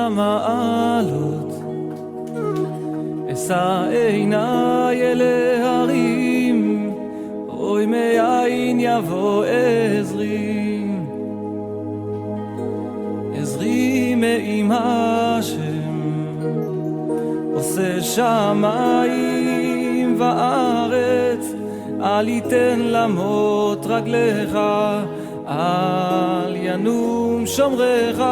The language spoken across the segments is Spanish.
למעלות, אשא עיניי אל ההרים, אוי מאין יבוא עזרי, עזרי מעם השם, עושה שמיים וארץ, אל יתן למות רגליך, אל ינום שומרך,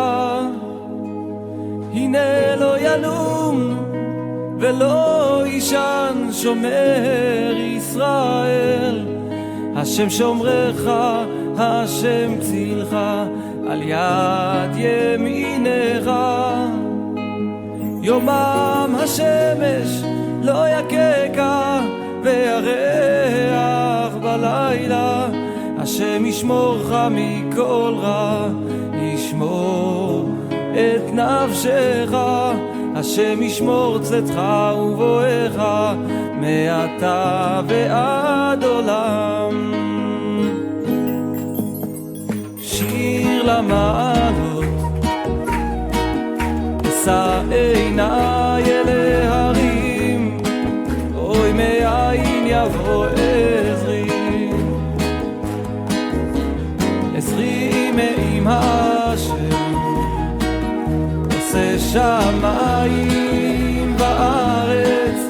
הנה לא ינום ולא ישן שומר ישראל, השם שומרך, השם צילך, על יד ימינך. יומם השמש לא יככה, וירח בלילה, השם ישמורך מכל רע, ישמור את נפשך, השם ישמור צאתך ובואך, מעתה ועד עולם. שיר למעלות, אשא עיניי אל ההרים, אוי מאין יבוא עזרי, עזרי מעם השם, עושה שמיים וארץ,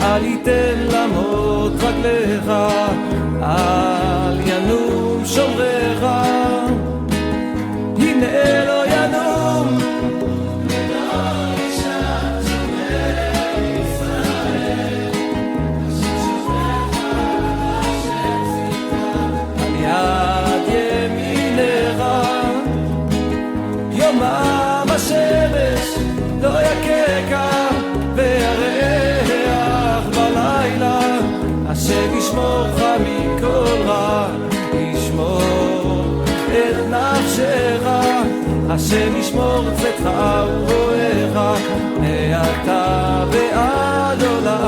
אל יתן למות רגליך, אל ינום שומרך, הנה לא ינום יומם השמש לא יככה, וירח בלילה, השם ישמורך מכל רע, ישמור את נפשך, השם ישמור צאתך ובואך, מעתה ועד עולם.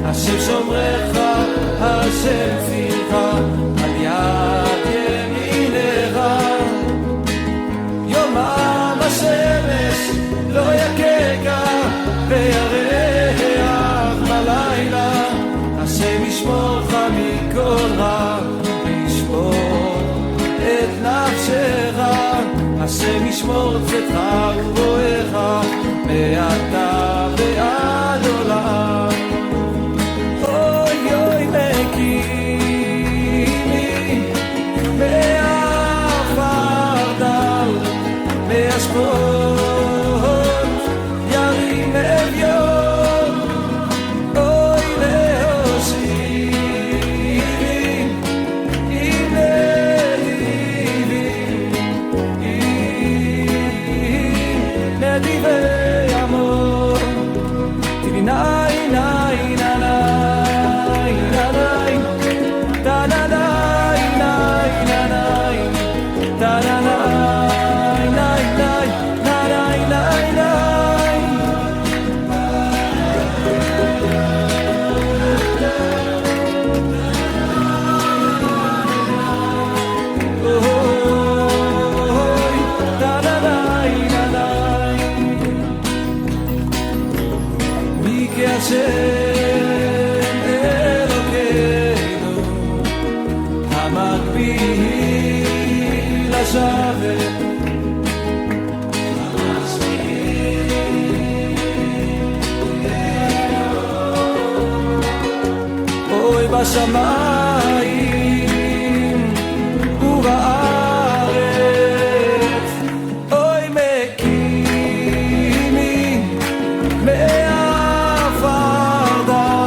השם שומרך, השם צילך, על יד ימינך. יומם השמש לא יככה, וירח בלילה, השם ישמורך מכל רע, וישמור את נפשך, השם ישמור צאתך ובואך, מעתה ועד עולם. מהשפות ירים אביון, אוי להושיבי עם נדיבי עמו, תני נאי נאי נאי נאי תנאי נאי נאי תנאי השם אלוקינו המקביל לשבת, אוי בשמיים ובארץ, אוי מקימי מעפר דם.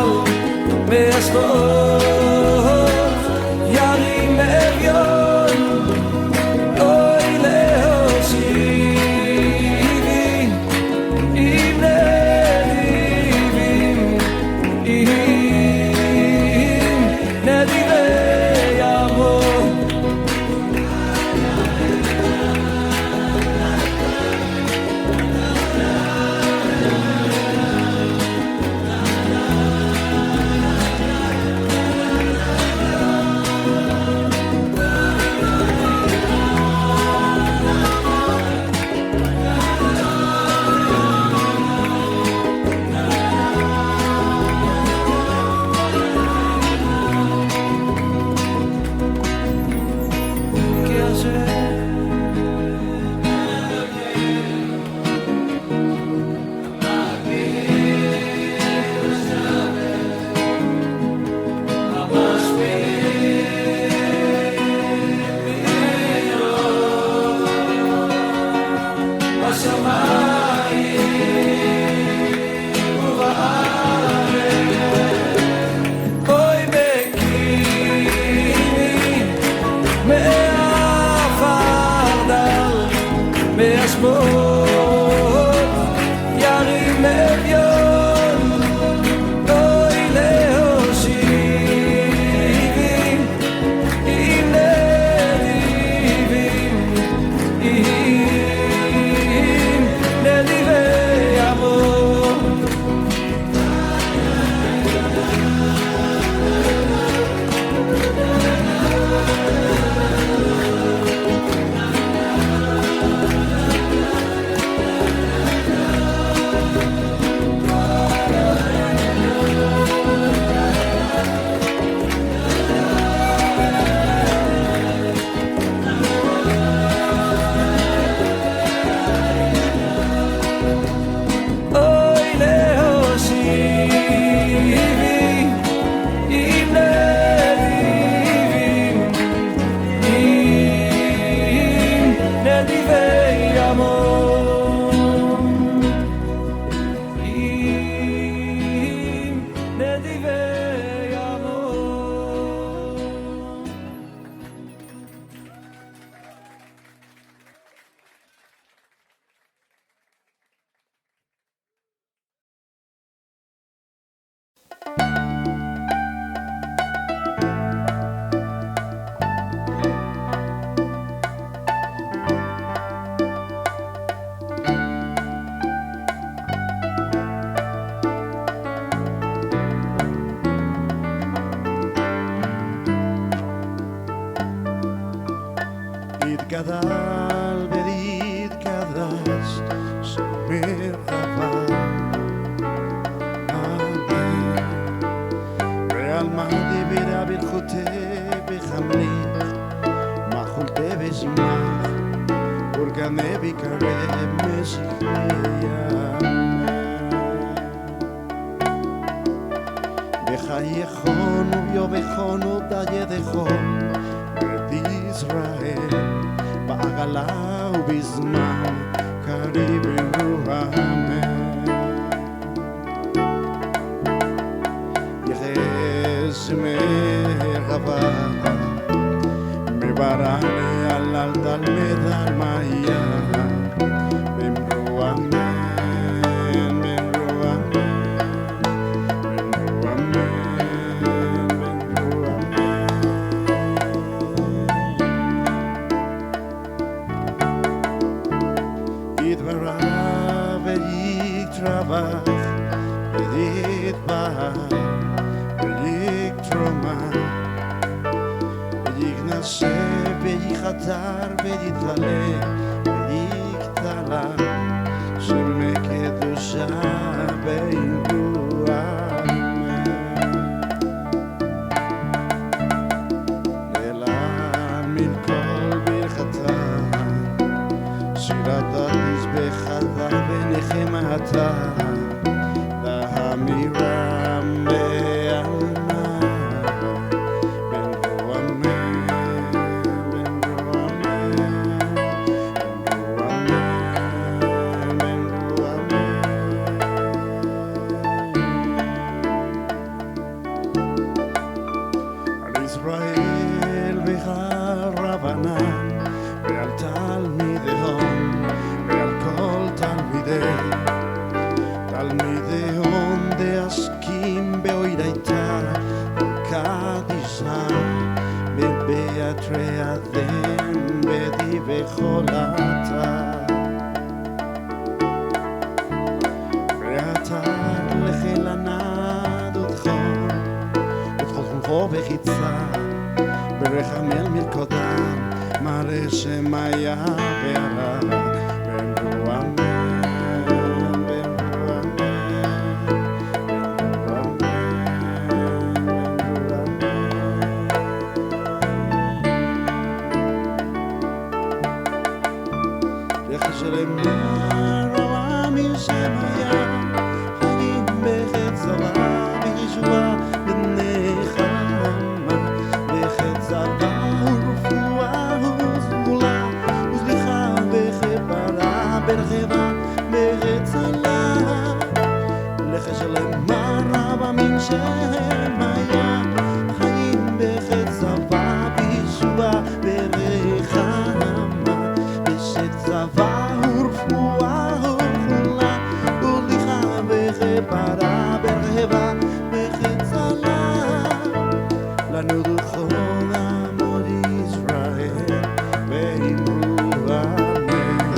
יתגדל ויתקדש שמר חבל אמן ועלמא דיברה ברכותי בחמליך מחולתי בשמח ורגני בקרב משיחיה בחייכון וביובכון ובדיידכון בית ישראל בעגלה ובזמן קריב אמן יחס מרחבה מברני על תלמד על מאיה במרו אמן במרו אמן במרו אמן יתברא ויתרווח ויתבהר ויקטרומה ויגנשא ויחדר ויתעלה ויקטלה שמקדושה באמרו אמן להעמיד כל ברכתה שירת מזבחתה ונחמתה להמירם בעלמא במרו אמן במרו אמן במרו אמן במרו אמן על ישראל והרבנן ועל תלמידיהם ועל כל תלמידיהם דעסקים באוידייתא קדישא בבאתרי אדם בדיבי חולתה ואתה לחיל הנד ודחון חונכו בחיצה ברחמל מלכודם מראה שמיה וערק במרו אמן במרו אמן במרו אמן במרו אמן יחשלם הרעם שמיה חיים בחץ זבה וישועה ונחמה בחץ זבה ורפואה וזמולה וסליחה וכפרה ברחבה ברצלה לחשלם הרעם שמיה חיים בחץ זבה וישועה ונחמה בחץ זבה ורפואה וזמולה וסליחה וכפרה ברחבה ברצלה לנו דוחות עמוד ישראל ואמרו אמן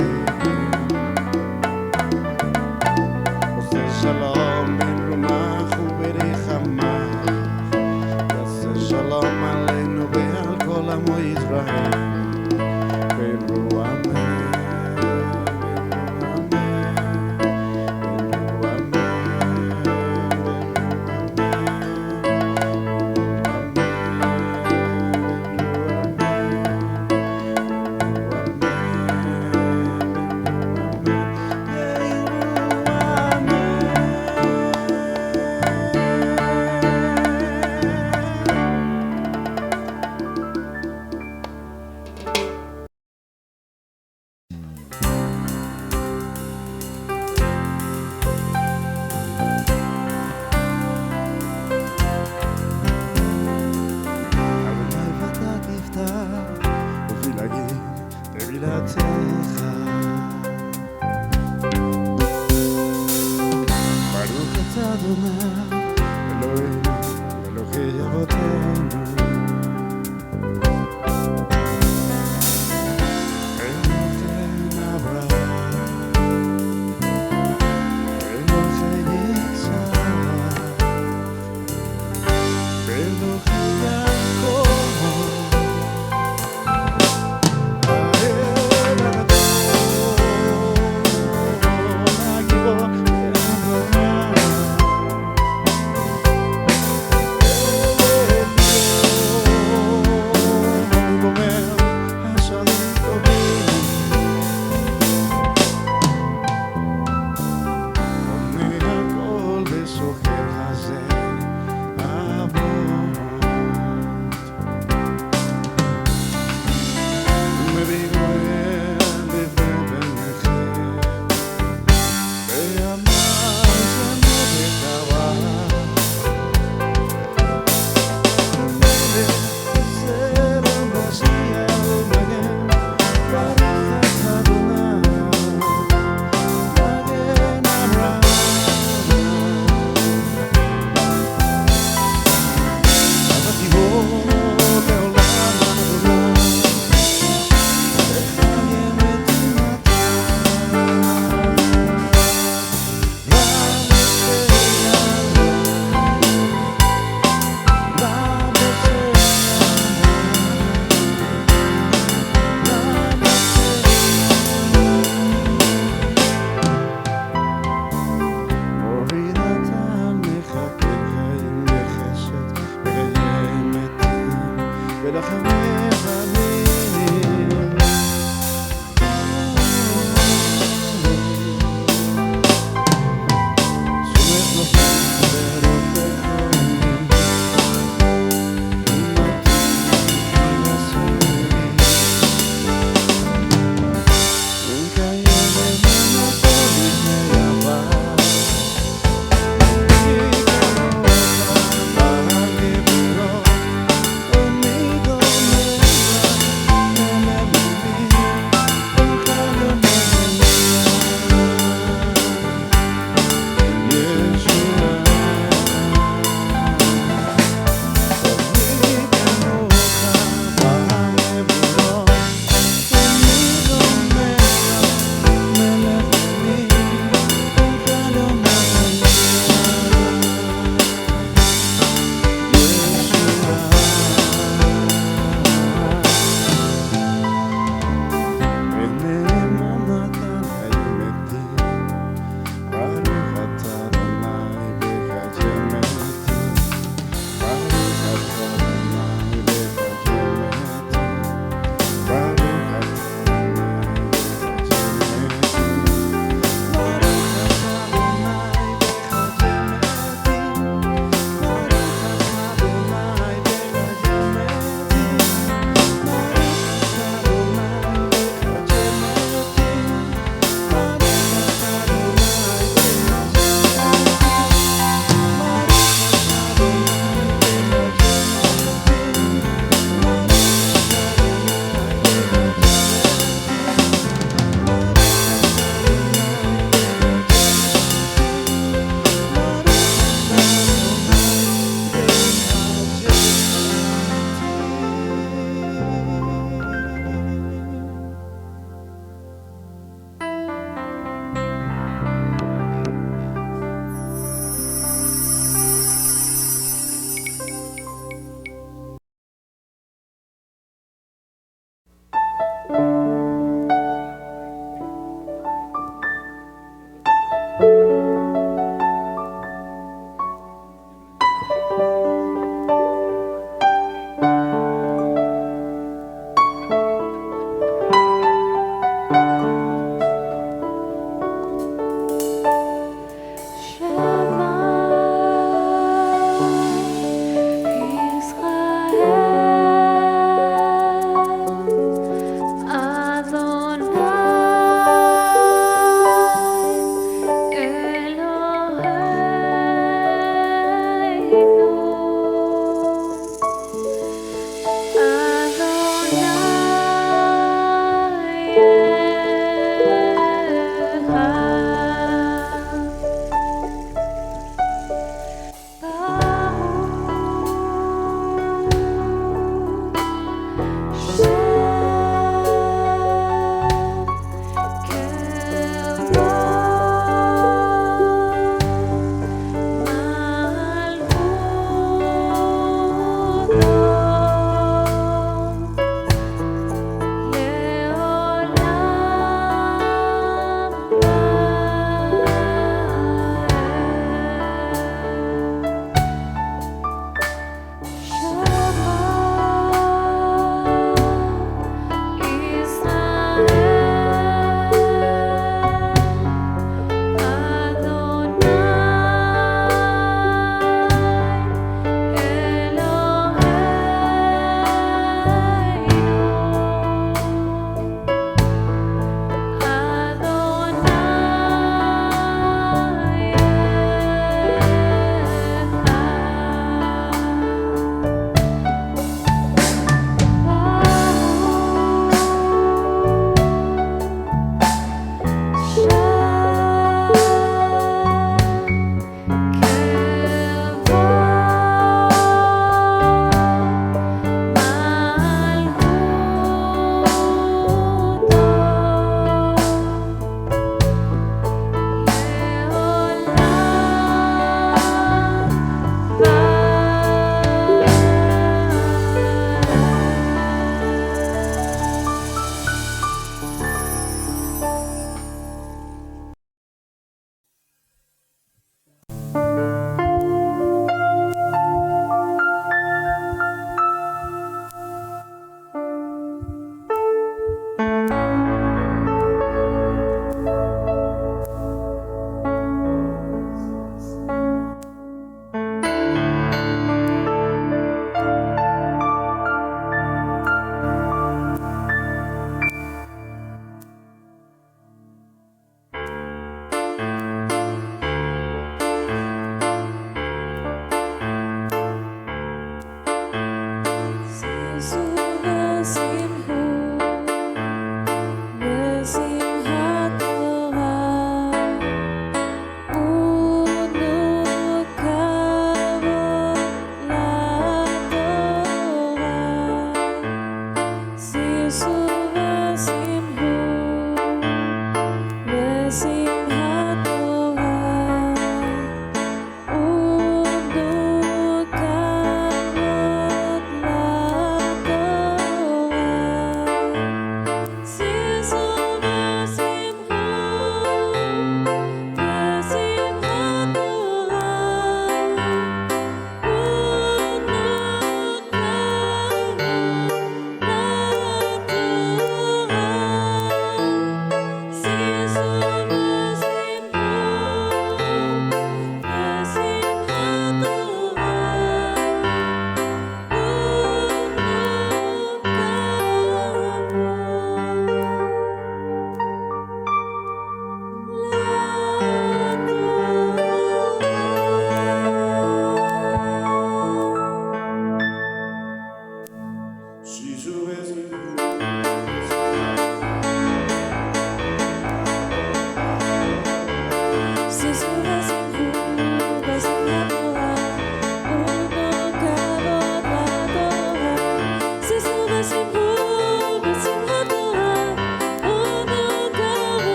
עושה שלום בין רומך וברחמך עושה שלום עלינו ועל כל עמו ישראל ואמרו אמן ברוך אתה אדוני אלוהינו אלוהי אבותינו אלוהי אברהם אלוהי יצחק אלוהי יעקב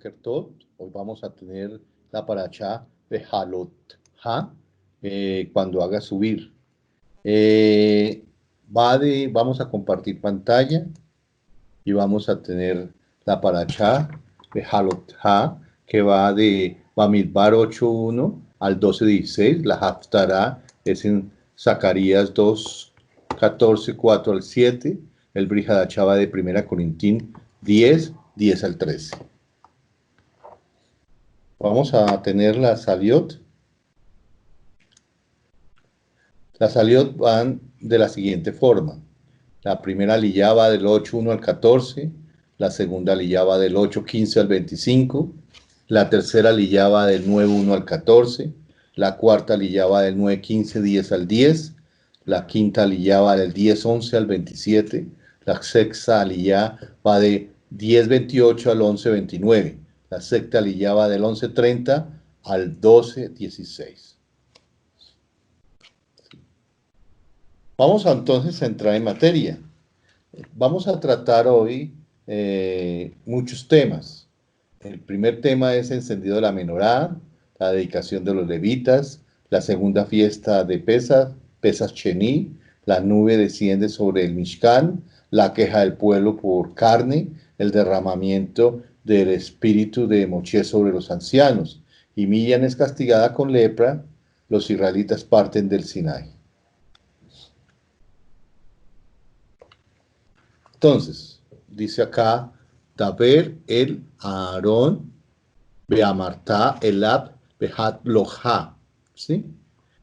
Kertot. Hoy vamos a tener la paracha de Halot Ha cuando haga subir. Vamos a compartir pantalla y vamos a tener la paracha de Halot Ha que va de Bamidbar 8:1 al 12:16. La Haftarah es en Zacarías 2:14, 4 al 7. El Brit Hadashah va de 1 Corintín 10 al 13. Vamos a tener la Saliot. Las Saliot van de la siguiente forma. La primera Aliyá va del 8:1 al 14, la segunda Aliyá va del 8:15 al 25, la tercera Aliyá va del 9:1 al 14, la cuarta Aliyá va del 9:15, 10 al 10, la quinta Aliyá va del 10:11 al 27, la sexta Aliyá va de 10:28 al 11:29, la sexta Aliyá va del 11:30 al 12:16. Vamos entonces a entrar en materia. Vamos a tratar hoy muchos temas. El primer tema es encendido de la menorá, la dedicación de los levitas, la segunda fiesta de Pesach Sheni, la nube desciende sobre el Mishkan, la queja del pueblo por carne, el derramamiento del espíritu de Moshe sobre los ancianos, y Miriam es castigada con lepra, los israelitas parten del Sinai. Entonces, dice acá, Daber el Aarón Beamartá elab behat loja, ¿sí?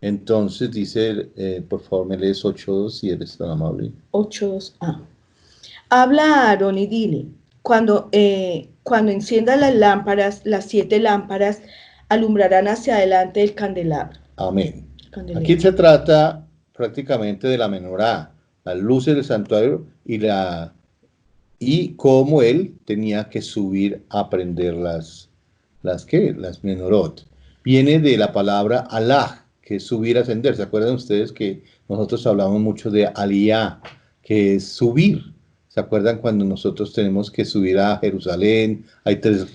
Entonces dice, por favor, me lees 8:2 si eres tan amable. 8:2. Habla a Aarón y dile, cuando enciendas las lámparas, las 7 lámparas alumbrarán hacia adelante el candelabro. Amén. Candelero. Aquí se trata prácticamente de la menorá, las luces del santuario y cómo él tenía que subir a prender las menorot. Viene de la palabra alaj, que es subir, ascender. ¿Se acuerdan ustedes que nosotros hablamos mucho de aliyah, que es subir? ¿Se acuerdan cuando nosotros tenemos que subir a Jerusalén? Hay 3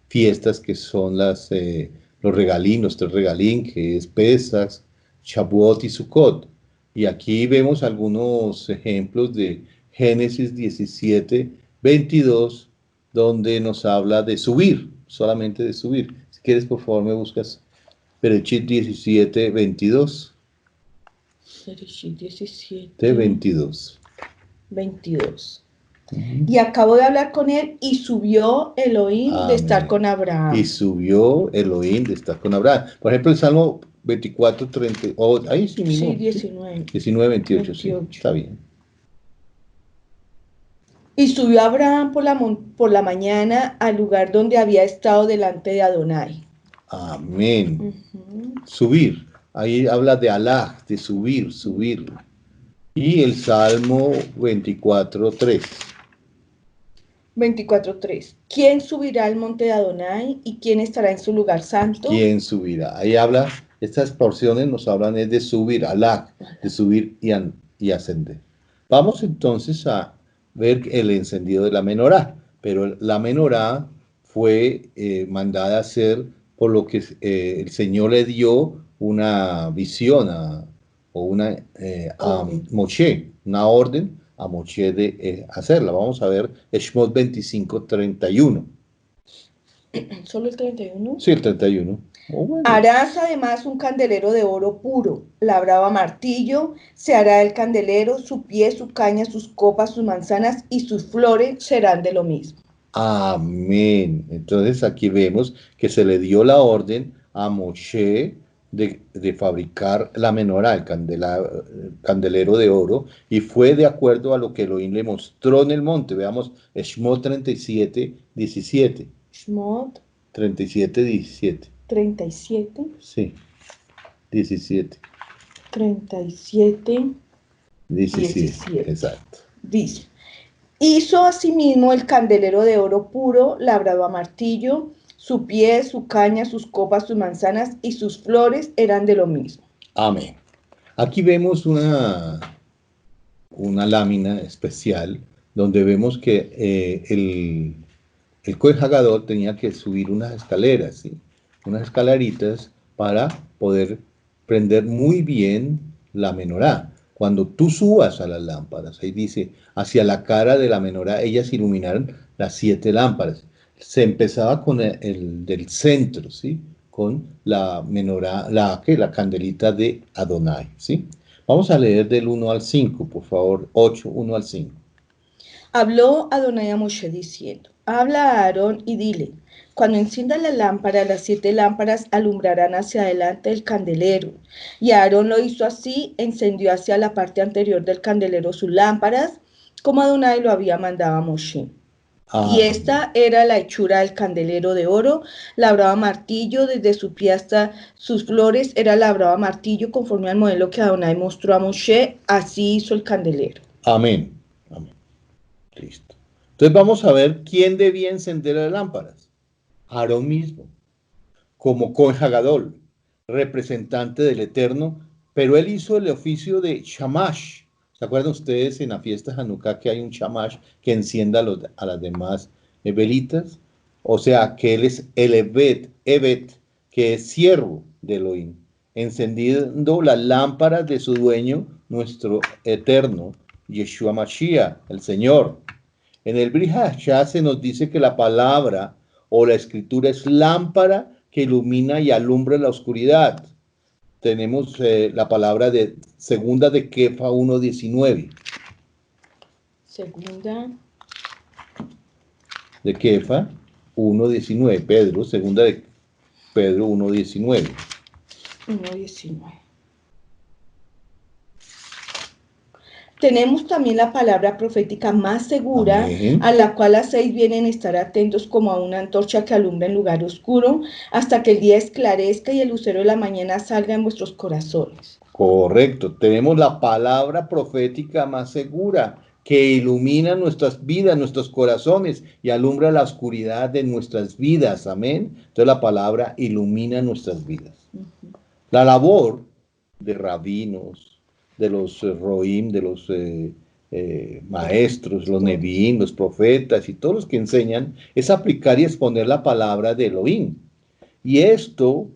fiestas que son los regalín, los 3 regalín, que es Pesach, Shavuot y Sukkot. Y aquí vemos algunos ejemplos de Génesis 17, 22, donde nos habla de subir, solamente de subir. Si quieres, por favor, me buscas Bereshit 17, 22. Bereshit 17, De 22. 22. Y acabó de hablar con él y subió Elohim de estar Amén. con Abraham. Y subió Elohim de estar con Abraham. Por ejemplo, el Salmo 24, 30. Ahí sí mismo. Sí, 19. 19, 28, 28. sí. Está bien. Y subió Abraham por la mañana al lugar donde había estado delante de Adonai. Amén. Subir. Ahí habla de Alá, de subir, subir. Y el Salmo 24, 3. 24:3. ¿Quién subirá al monte de Adonai y quién estará en su lugar santo? ¿Quién subirá? Ahí habla, estas porciones nos hablan es de subir, Alá, de subir y ascender. Vamos entonces a ver el encendido de la menorá, pero la menorá fue mandada a hacer por lo que el Señor le dio una visión a Moshe, una orden a Moshe de hacerla. Vamos a ver Shemot 25, 31. ¿Solo el 31? Sí, el 31. Oh, bueno. Harás además un candelero de oro puro, labrado a martillo, se hará el candelero, su pie, su caña, sus copas, sus manzanas y sus flores serán de lo mismo. Amén. Entonces aquí vemos que se le dio la orden a Moshe de fabricar la menorá, el candelero de oro, y fue de acuerdo a lo que Elohim le mostró en el monte. Veamos Shemot 37, 17. Shemot 37, 17. 37. Sí, 17. 37. 17. Exacto. Dice, hizo asimismo el candelero de oro puro, labrado a martillo, su pie, su caña, sus copas, sus manzanas y sus flores eran de lo mismo. Amén. Aquí vemos una lámina especial donde vemos que el Kohen Hagadol tenía que subir unas escaleras, ¿sí? Unas escaleritas para poder prender muy bien la menorá. Cuando tú subas a las lámparas, ahí dice, hacia la cara de la menorá, ellas iluminaron las 7 lámparas. Se empezaba con el del centro, ¿sí? Con la menorá, la candelita de Adonai, ¿sí? Vamos a leer del 1 al 5, por favor, 8, 1 al 5. Habló Adonai a Moshe diciendo, habla a Aarón y dile, cuando enciendas la lámpara, las 7 lámparas alumbrarán hacia adelante el candelero. Y Aarón lo hizo así, encendió hacia la parte anterior del candelero sus lámparas, como Adonai lo había mandado a Moshe. Y esta era la hechura del candelero de oro, labrado a martillo, desde su pie hasta sus flores era labrado a martillo, conforme al modelo que Adonai mostró a Moshe, así hizo el candelero. Amén. Amén. Listo. Entonces vamos a ver quién debía encender las lámparas. Aarón mismo, como Kohen Hagadol, representante del Eterno, pero él hizo el oficio de Shamash. ¿Se acuerdan ustedes en la fiesta de Hanukkah que hay un Shamash que encienda a las demás velitas? O sea, que él es el Evet, que es siervo de Elohim, encendiendo las lámparas de su dueño, nuestro Eterno, Yeshua Mashiach, el Señor. En el Brit Hashah se nos dice que la palabra o la escritura es lámpara que ilumina y alumbra la oscuridad. Tenemos la palabra de segunda de Kefa 1:19. Segunda de Kefa 1:19. Pedro, segunda de Pedro 1:19. 1:19. Tenemos también la palabra profética más segura, Amén. a la cual hacéis bien en estar atentos como a una antorcha que alumbra en lugar oscuro, hasta que el día esclarezca y el lucero de la mañana salga en vuestros corazones. Correcto. Tenemos la palabra profética más segura que ilumina nuestras vidas, nuestros corazones y alumbra la oscuridad de nuestras vidas. Amén. Entonces la palabra ilumina nuestras vidas. La labor de rabinos, de los roim, de los maestros, los neviín, los profetas y todos los que enseñan, es aplicar y exponer la palabra de Elohim. Y estos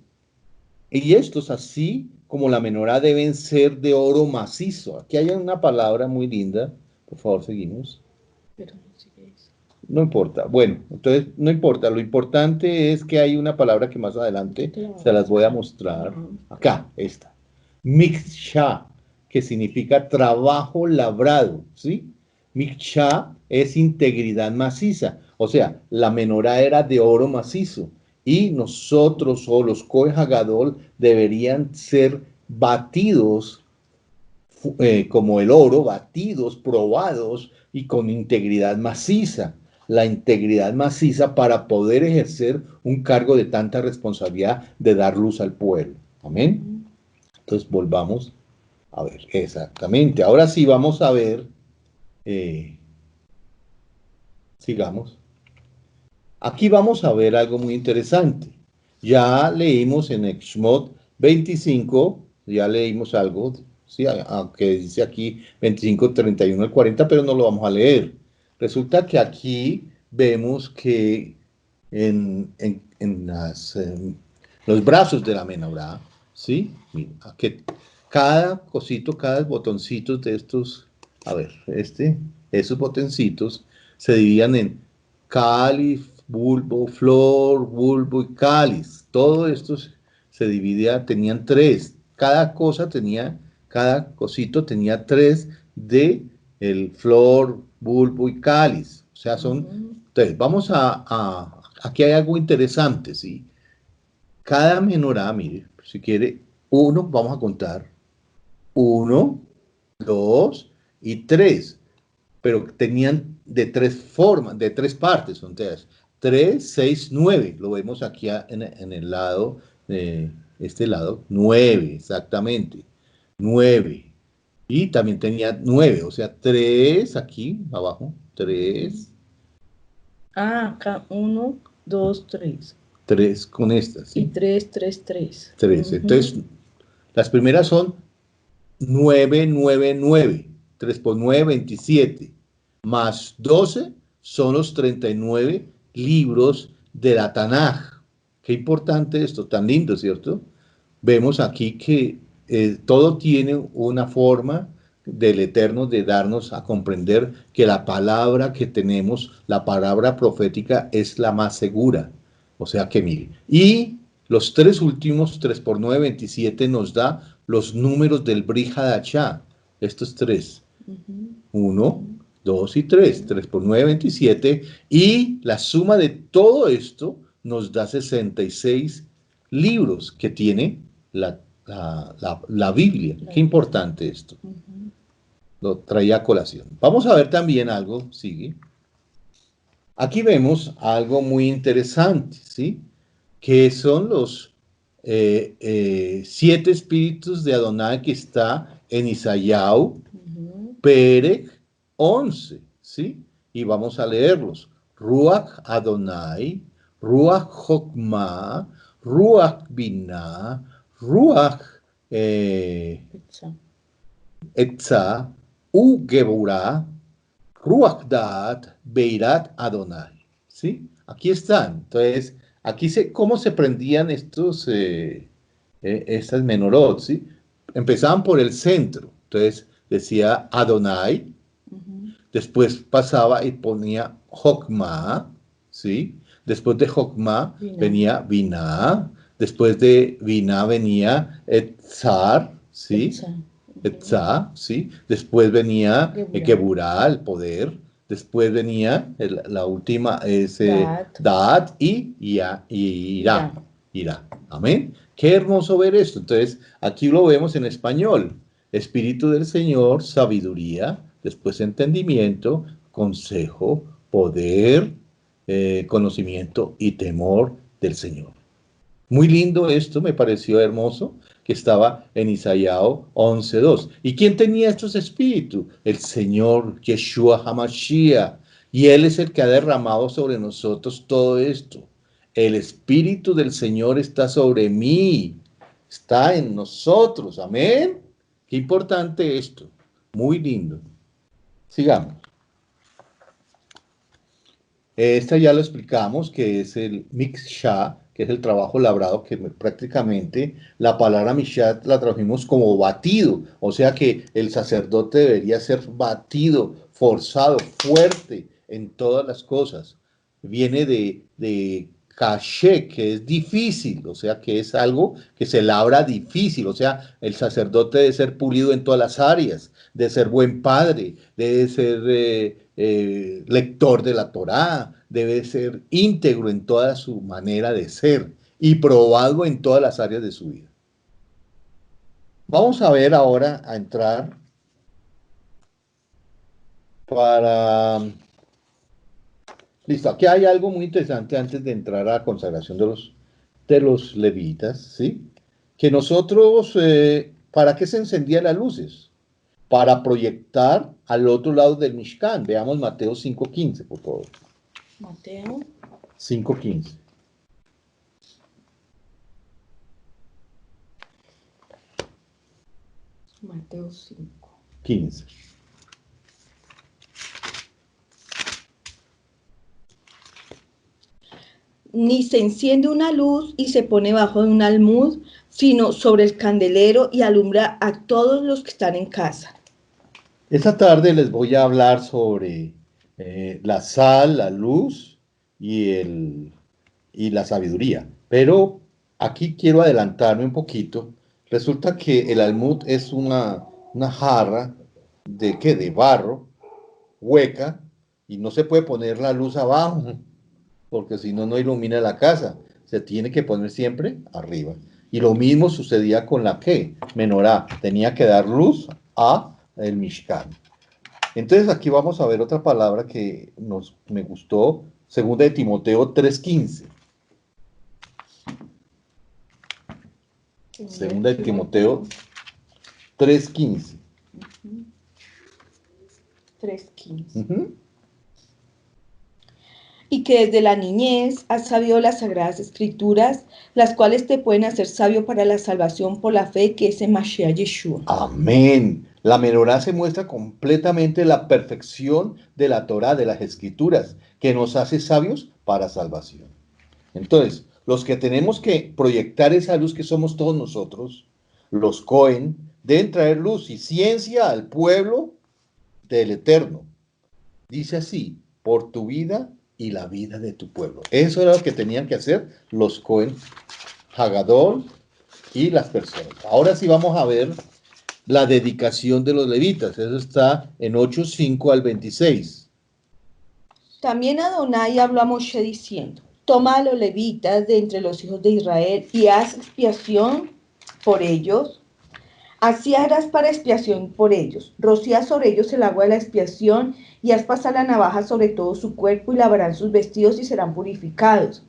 así como la menorá deben ser de oro macizo. Aquí hay una palabra muy linda. Por favor, seguimos. Pero no sigue eso. No importa. Bueno, entonces no importa. Lo importante es que hay una palabra que más adelante se las voy a mostrar. Acá, esta. Miksha, que significa trabajo labrado, ¿sí? Miksha es integridad maciza. O sea, la menorá era de oro macizo. Y nosotros o los Kohen Hagadol deberían ser batidos como el oro, batidos, probados y con integridad maciza. La integridad maciza para poder ejercer un cargo de tanta responsabilidad de dar luz al pueblo. Amén. Entonces volvamos a ver, exactamente. Ahora sí vamos a ver, sigamos. Aquí vamos a ver algo muy interesante. Ya leímos en Shemot 25, ya leímos algo, ¿sí? Aunque dice aquí 25, 31 al 40, pero no lo vamos a leer. Resulta que aquí vemos que en los brazos de la menorá, ¿sí? Mira, aquí cada cosito, cada botoncito de estos, a ver, esos botoncitos se dividían en cáliz, bulbo, flor, bulbo y cáliz. Todo esto se dividía, tenían tres. Cada cosito tenía tres de el flor, bulbo y cáliz. O sea, son tres. Vamos aquí hay algo interesante, ¿sí? Cada menorá, mire, si quiere, vamos a contar. 1, 2 y 3. Pero tenían de tres formas, de tres partes, entonces 3, 6, 9, lo vemos aquí en el lado, este lado, 9, exactamente, 9, y también tenía 9, o sea, 3 aquí abajo, 3. Acá 1, 2, 3. 3 con estas, ¿sí? Y 3, 3, 3. 3, entonces, las primeras son 9, 9, 9. 3 por 9, 27, más 12 son los 39 libros de la Tanaj. Qué importante esto, tan lindo, ¿cierto? Vemos aquí que todo tiene una forma del Eterno de darnos a comprender que la palabra que tenemos, la palabra profética, es la más segura. O sea que mire, y los tres últimos, 3 por 9, 27, nos da los números del Brit Hadashah. Estos tres. 1, 2 y 3. 3 por 9, 27. Y la suma de todo esto nos da 66 libros que tiene la Biblia. Qué importante esto. Lo traía a colación. Vamos a ver también algo, sigue. Aquí vemos algo muy interesante, ¿sí? Que son los 7 espíritus de Adonai que está en Isaías, Perek 11, ¿sí? Y vamos a leerlos. Ruach Adonai, Ruach Chokmah, Ruach Binah, Ruach Etzah, Geburah, Ruach Da'at, Beirat Adonai, ¿sí? Aquí están. Entonces, aquí cómo se prendían estas menorot, ¿sí? Empezaban por el centro. Entonces, decía Adonai, después pasaba y ponía Chokmah, ¿sí? Después de Chokmah venía Binah, después de Binah venía Etzar, ¿sí? Etzah, ¿sí? Después venía Geburah, el poder, después venía la última, Da'at y Irá. Amén. Qué hermoso ver esto. Entonces, aquí lo vemos en español. Espíritu del Señor, sabiduría, después entendimiento, consejo, poder, conocimiento y temor del Señor. Muy lindo esto, me pareció hermoso, que estaba en Isaías 11:2. ¿Y quién tenía estos espíritus? El Señor Yeshua HaMashiach. Y Él es el que ha derramado sobre nosotros todo esto. El Espíritu del Señor está sobre mí, está en nosotros. Amén. Qué importante esto. Muy lindo. Sigamos. Esta ya lo explicamos, que es el Mikshah, que es el trabajo labrado, que prácticamente la palabra Mikshah la trajimos como batido, o sea que el sacerdote debería ser batido, forzado, fuerte en todas las cosas. Viene de caché, que es difícil, o sea que es algo que se labra difícil, o sea, el sacerdote debe ser pulido en todas las áreas, de ser buen padre, debe ser lector de la Torá, debe ser íntegro en toda su manera de ser y probado en todas las áreas de su vida. Vamos a ver ahora, a entrar para... Listo, aquí hay algo muy interesante antes de entrar a la consagración de los levitas, ¿sí? Que nosotros, ¿para qué se encendían las luces? Para proyectar al otro lado del Mishkan. Veamos Mateo 5:15, por favor. Mateo 5:15. Mateo 5. 15. Ni se enciende una luz y se pone bajo de un almud, sino sobre el candelero y alumbra a todos los que están en casa. Esta tarde les voy a hablar sobre la sal, la luz y la sabiduría. Pero aquí quiero adelantarme un poquito. Resulta que el almud es una jarra de ¿qué? De barro, hueca, y no se puede poner la luz abajo, porque si no, no ilumina la casa. Se tiene que poner siempre arriba. Y lo mismo sucedía con la ¿qué? Menorá. Tenía que dar luz a el Mishkan. Entonces aquí vamos a ver otra palabra que me gustó, segunda de Timoteo 3:15. Segunda de Timoteo 3:15. 3:15. Y que desde la niñez has sabido las sagradas escrituras, las cuales te pueden hacer sabio para la salvación por la fe que es en Mashiach Yeshua. Amén. La menorá se muestra completamente la perfección de la Torá, de las escrituras, que nos hace sabios para salvación. Entonces, los que tenemos que proyectar esa luz que somos todos nosotros, los Cohen, deben traer luz y ciencia al pueblo del Eterno. Dice así, por tu vida y la vida de tu pueblo. Eso era lo que tenían que hacer los Cohen, Hagadol y las personas. Ahora sí vamos a ver la dedicación de los levitas. Eso está en 8:5 al 26. También Adonai habló a Moshe diciendo, toma a los levitas de entre los hijos de Israel y haz expiación por ellos. Así harás para expiación por ellos. Rocía sobre ellos el agua de la expiación y haz pasar la navaja sobre todo su cuerpo y lavarán sus vestidos y serán purificados.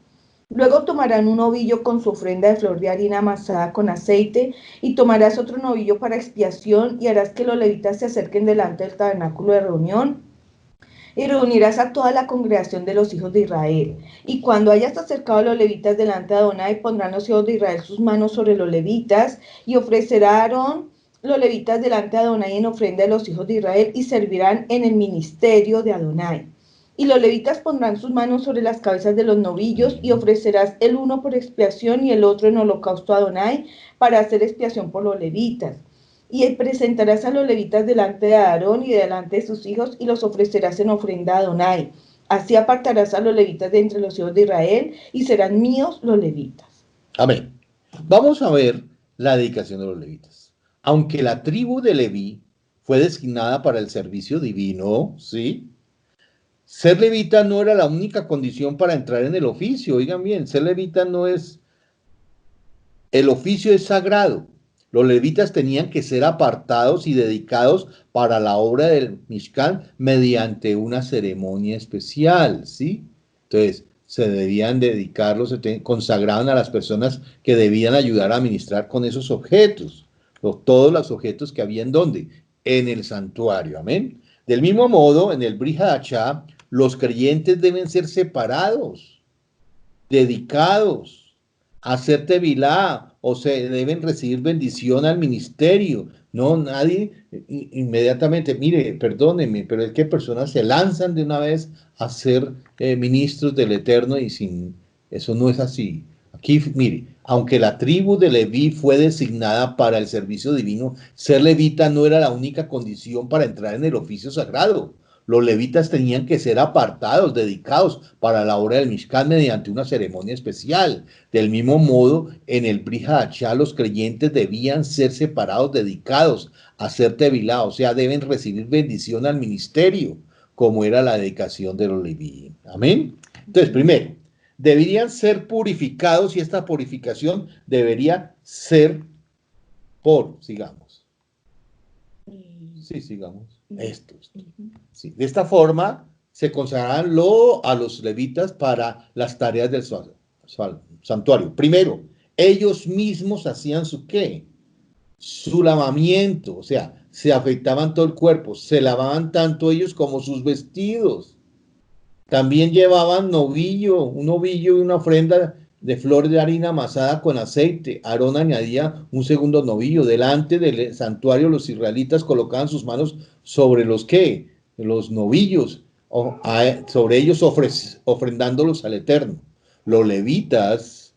Luego tomarán un ovillo con su ofrenda de flor de harina amasada con aceite y tomarás otro novillo para expiación y harás que los levitas se acerquen delante del tabernáculo de reunión y reunirás a toda la congregación de los hijos de Israel. Y cuando hayas acercado a los levitas delante de Adonai, pondrán los hijos de Israel sus manos sobre los levitas y ofrecerá a Aarón los levitas delante de Adonai en ofrenda de los hijos de Israel y servirán en el ministerio de Adonai. Y los levitas pondrán sus manos sobre las cabezas de los novillos y ofrecerás el uno por expiación y el otro en holocausto a Adonai para hacer expiación por los levitas. Y presentarás a los levitas delante de Aarón y delante de sus hijos y los ofrecerás en ofrenda a Adonai. Así apartarás a los levitas de entre los hijos de Israel y serán míos los levitas. Amén. Vamos a ver la dedicación de los levitas. Aunque la tribu de Leví fue designada para el servicio divino, ¿sí? Ser levita no era la única condición para entrar en el oficio. Oigan bien, ser levita no es... El oficio es sagrado, Los levitas tenían que ser apartados y dedicados para la obra del Mishkan mediante una ceremonia especial, ¿sí? Entonces, se debían dedicarlos, consagraban a las personas que debían ayudar a administrar con esos objetos, todos los objetos que había en donde, en el santuario, amén. Del mismo modo, en el Brit Hadashah, los creyentes deben ser separados, dedicados, a hacer tevilá, o se deben recibir bendición al ministerio. No, nadie inmediatamente, mire, perdóneme, pero es que personas se lanzan de una vez a ser ministros del Eterno y sin, eso no es así. Aquí, mire, aunque la tribu de Leví fue designada para el servicio divino, ser levita no era la única condición para entrar en el oficio sagrado. Los levitas tenían que ser apartados, dedicados para la obra del Mishkan mediante una ceremonia especial. Del mismo modo, en el Brit Hadashah los creyentes debían ser separados, dedicados a ser tevilá, o sea, deben recibir bendición al ministerio, como era la dedicación de los leví. Amén. Entonces, primero, deberían ser purificados y esta purificación debería ser sigamos. Sí, sigamos. Esto. Sí. De esta forma se consagraban a los levitas para las tareas del santuario. Primero, ellos mismos hacían su ¿qué? Su lavamiento, o sea, se afeitaban todo el cuerpo, se lavaban tanto ellos como sus vestidos. También llevaban un novillo y una ofrenda de flor de harina amasada con aceite. Aarón añadía un segundo novillo. Delante del santuario los israelitas colocaban sus manos sobre los ¿qué? Los novillos, sobre ellos ofrendándolos al Eterno. Los levitas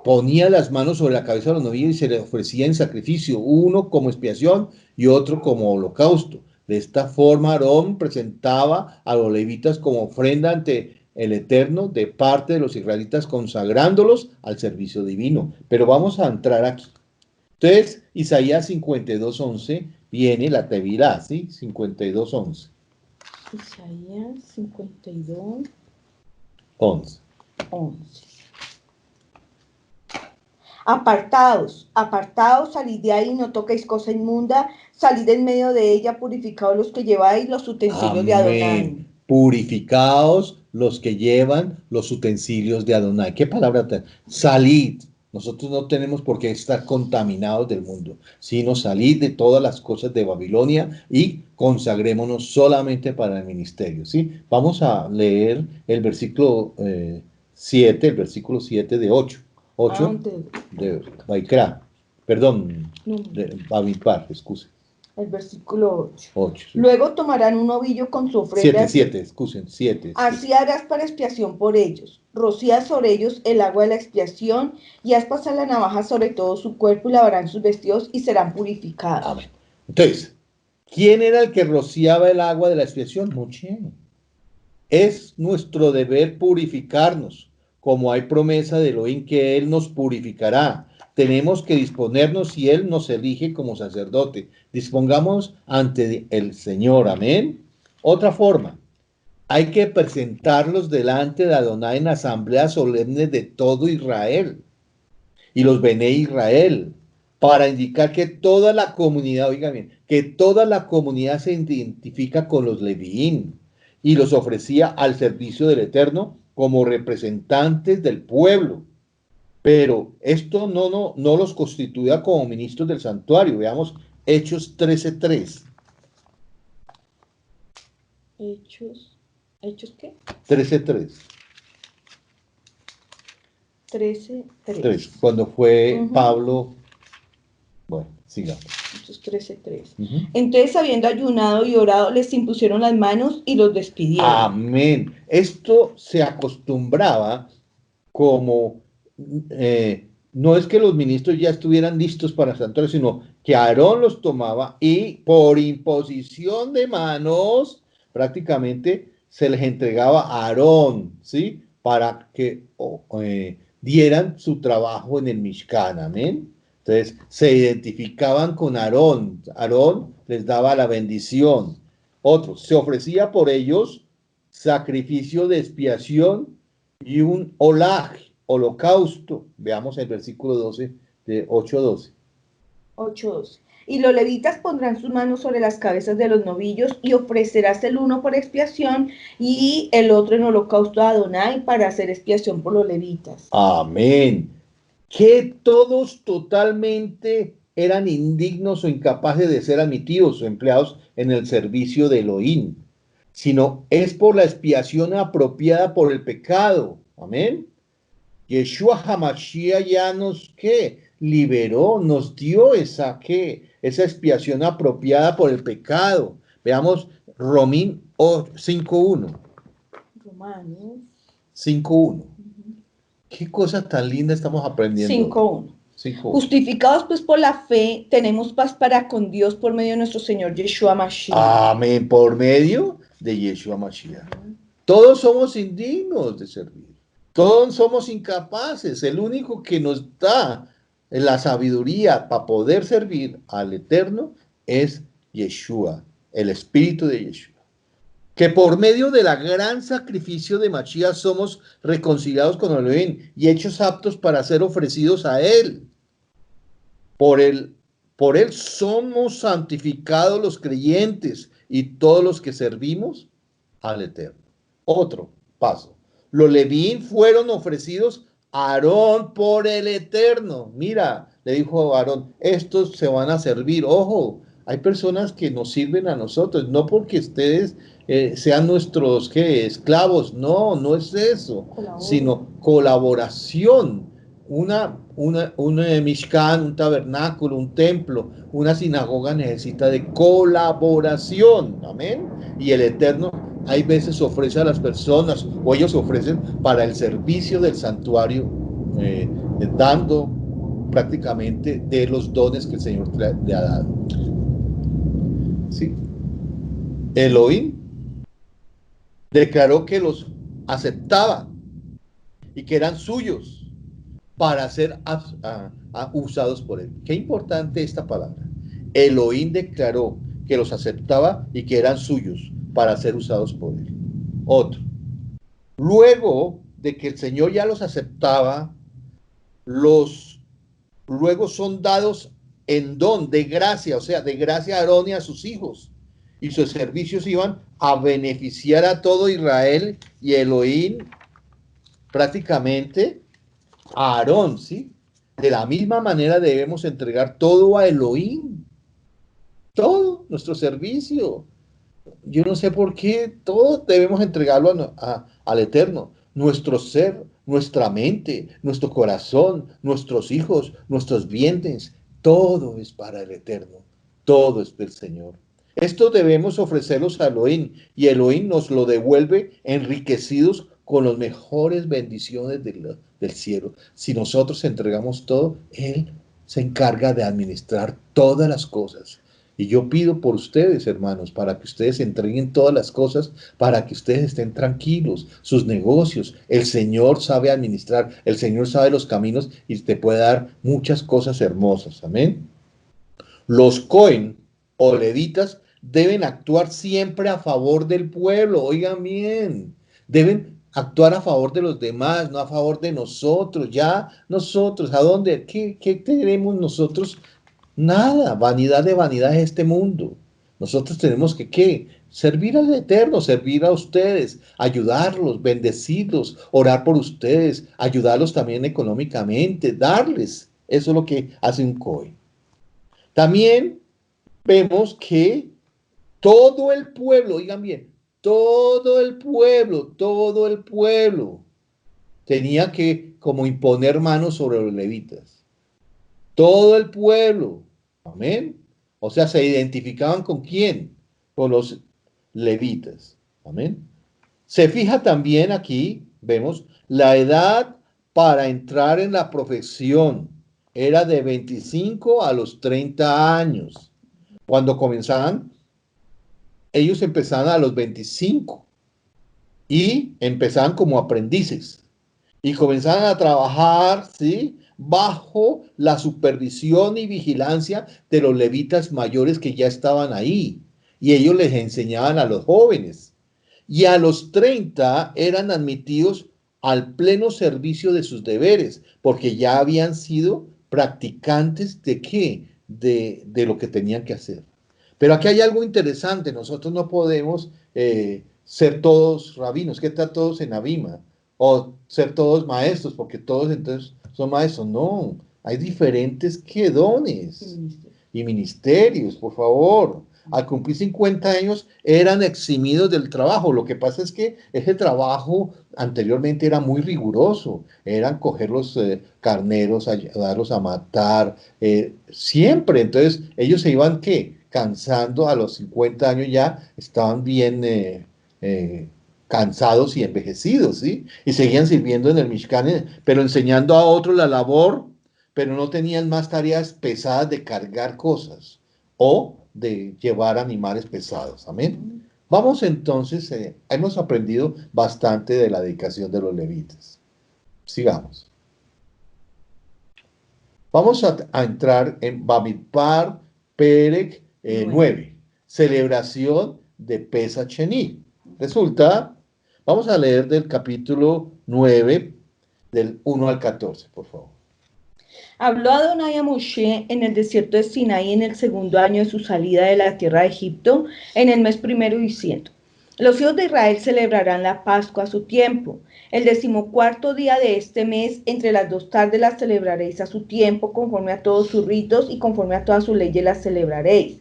ponían las manos sobre la cabeza de los novillos y se les ofrecía en sacrificio, uno como expiación y otro como holocausto. De esta forma, Aarón presentaba a los levitas como ofrenda ante el Eterno de parte de los israelitas, consagrándolos al servicio divino. Pero vamos a entrar aquí. Entonces, Isaías 52:11 viene la tevilá, ¿sí? 52:11. Isaías 52, 11. 11. Apartados, salid de ahí, no toquéis cosa inmunda, salid en medio de ella, purificados los que lleváis los utensilios de Adonai. Purificados los que llevan los utensilios de Adonai. ¿Qué palabra? Salid. Nosotros no tenemos por qué estar contaminados del mundo, sino salid de todas las cosas de Babilonia y consagrémonos solamente para el ministerio, ¿sí? Vamos a leer el versículo 7, el versículo 7 de 8 de Vaikra, perdón, de Bamidbar, excuse. El versículo 8. Sí. Luego tomarán un novillo con su ofrenda. 7. Así harás para expiación por ellos. Rocías sobre ellos el agua de la expiación y haz pasar la navaja sobre todo su cuerpo y lavarán sus vestidos y serán purificados. Amén. Entonces, ¿quién era el que rociaba el agua de la expiación? Moshe. Es nuestro deber purificarnos, como hay promesa de Elohim que Él nos purificará. Tenemos que disponernos y Él nos elige como sacerdote. Dispongamos ante el Señor, amén. Otra forma, hay que presentarlos delante de Adonai en asambleas solemnes de todo Israel y los Bené Israel, para indicar que toda la comunidad, oigan bien, que toda la comunidad se identifica con los leviín y los ofrecía al servicio del Eterno como representantes del pueblo. Pero esto no los constituía como ministros del santuario. Veamos Hechos 13:3. ¿Hechos qué? 13:3. 13:3. Cuando fue Pablo. Bueno, sigamos. Hechos 13:3. Entonces, habiendo ayunado y orado, les impusieron las manos y los despidieron. Amén. Esto se acostumbraba como, no es que los ministros ya estuvieran listos para el santuario, sino que Aarón los tomaba y por imposición de manos, prácticamente se les entregaba a Aarón, ¿sí? Para que dieran su trabajo en el Mishkan, amén. Entonces, se identificaban con Aarón. Aarón les daba la bendición. Otros, se ofrecía por ellos sacrificio de expiación y un holocausto. Veamos el versículo 12 de 8:12. 8:12. Y los levitas pondrán sus manos sobre las cabezas de los novillos y ofrecerás el uno por expiación y el otro en holocausto a Adonai para hacer expiación por los levitas. Amén. Que todos totalmente eran indignos o incapaces de ser admitidos o empleados en el servicio de Elohim, sino es por la expiación apropiada por el pecado. Amén. Yeshua HaMashiach ya nos liberó, nos dio esa expiación apropiada por el pecado. Veamos Romín 5:1. Romanos 5:1. Qué cosa tan linda estamos aprendiendo. 5:1. 5:1. Justificados pues por la fe, tenemos paz para con Dios por medio de nuestro Señor Yeshua Mashiach. Amén, por medio de Yeshua Mashiach. Todos somos indignos de servir. Todos somos incapaces. El único que nos da la sabiduría para poder servir al Eterno es Yeshua, el Espíritu de Yeshua. Que por medio del gran sacrificio de Mashiach somos reconciliados con Elohim y hechos aptos para ser ofrecidos a Él. Por él somos santificados los creyentes y todos los que servimos al Eterno. Otro paso. Los Levín fueron ofrecidos a Aarón por el Eterno. Mira, le dijo a Aarón, estos se van a servir. Ojo, hay personas que nos sirven a nosotros, no porque ustedes sean nuestros esclavos. No, no es eso, sino colaboración. Un Mishkan, un tabernáculo, un templo, una sinagoga necesita de colaboración. Amén. Y el Eterno hay veces ofrece a las personas, o ellos ofrecen para el servicio del santuario, dando prácticamente de los dones que el Señor le ha dado. ¿Sí? Elohim declaró que los aceptaba y que eran suyos para ser usados por él. Qué importante esta palabra. Elohim declaró que los aceptaba y que eran suyos para ser usados por él. Otro. Luego de que el Señor ya los aceptaba, luego son dados en don, de gracia, o sea, de gracia a Aarón y a sus hijos. Y sus servicios iban a beneficiar a todo Israel, y Elohim prácticamente a Aarón, ¿sí? De la misma manera debemos entregar todo a Elohim. Todo nuestro servicio. Yo no sé por qué todo debemos entregarlo al Eterno. Nuestro ser, nuestra mente, nuestro corazón, nuestros hijos, nuestros bienes, todo es para el Eterno. Todo es del Señor. Esto debemos ofrecerlos a Elohim, y Elohim nos lo devuelve enriquecidos con las mejores bendiciones del cielo. Si nosotros entregamos todo, Él se encarga de administrar todas las cosas. Y yo pido por ustedes, hermanos, para que ustedes entreguen todas las cosas, para que ustedes estén tranquilos, sus negocios. El Señor sabe administrar, el Señor sabe los caminos y te puede dar muchas cosas hermosas. Amén. Los Cohen o levitas deben actuar siempre a favor del pueblo. Oigan bien, deben actuar a favor de los demás, no a favor de nosotros. Ya nosotros, ¿a dónde? ¿Qué tenemos nosotros? Nada, vanidad de vanidad es este mundo. Nosotros tenemos que servir al Eterno, servir a ustedes, ayudarlos, bendecirlos, orar por ustedes, ayudarlos también económicamente, darles. Eso es lo que hace un Cohen. También vemos que todo el pueblo, oigan bien, todo el pueblo tenía que como imponer manos sobre los levitas. Todo el pueblo, amén. O sea, se identificaban con quién, con los levitas, amén. Se fija también aquí, vemos, la edad para entrar en la profesión era de 25 a los 30 años. Cuando comenzaban, ellos empezaban a los 25 y empezaban como aprendices y comenzaban a trabajar, ¿sí?, bajo la supervisión y vigilancia de los levitas mayores que ya estaban ahí, y ellos les enseñaban a los jóvenes, y a los 30 eran admitidos al pleno servicio de sus deberes, porque ya habían sido practicantes de ¿qué? de lo que tenían que hacer. Pero aquí hay algo interesante, nosotros no podemos ser todos rabinos, que tal todos en Abima, o ser todos maestros, porque todos entonces son maestros. No, hay diferentes que dones y ministerios, por favor. Al cumplir 50 años eran eximidos del trabajo. Lo que pasa es que ese trabajo anteriormente era muy riguroso. Eran coger los carneros, ayudarlos a matar, siempre. Entonces ellos se iban, ¿qué? Cansando a los 50 años ya, estaban bien cansados y envejecidos, ¿sí? Y seguían sirviendo en el Mishkan, pero enseñando a otros la labor, pero no tenían más tareas pesadas de cargar cosas o de llevar animales pesados. Amén. Vamos entonces, hemos aprendido bastante de la dedicación de los levitas. Sigamos. Vamos a entrar en Bamidbar Perek 9, celebración de Pesach Sheni. Resulta, vamos a leer del capítulo 9, del 1 al 14, por favor. Habló Adonai a Moshe en el desierto de Sinaí en el segundo año de su salida de la tierra de Egipto, en el mes primero, diciendo: los hijos de Israel celebrarán la Pascua a su tiempo. El 14º día de este mes, entre las 2 tardes, las celebraréis a su tiempo, conforme a todos sus ritos y conforme a todas sus leyes las celebraréis.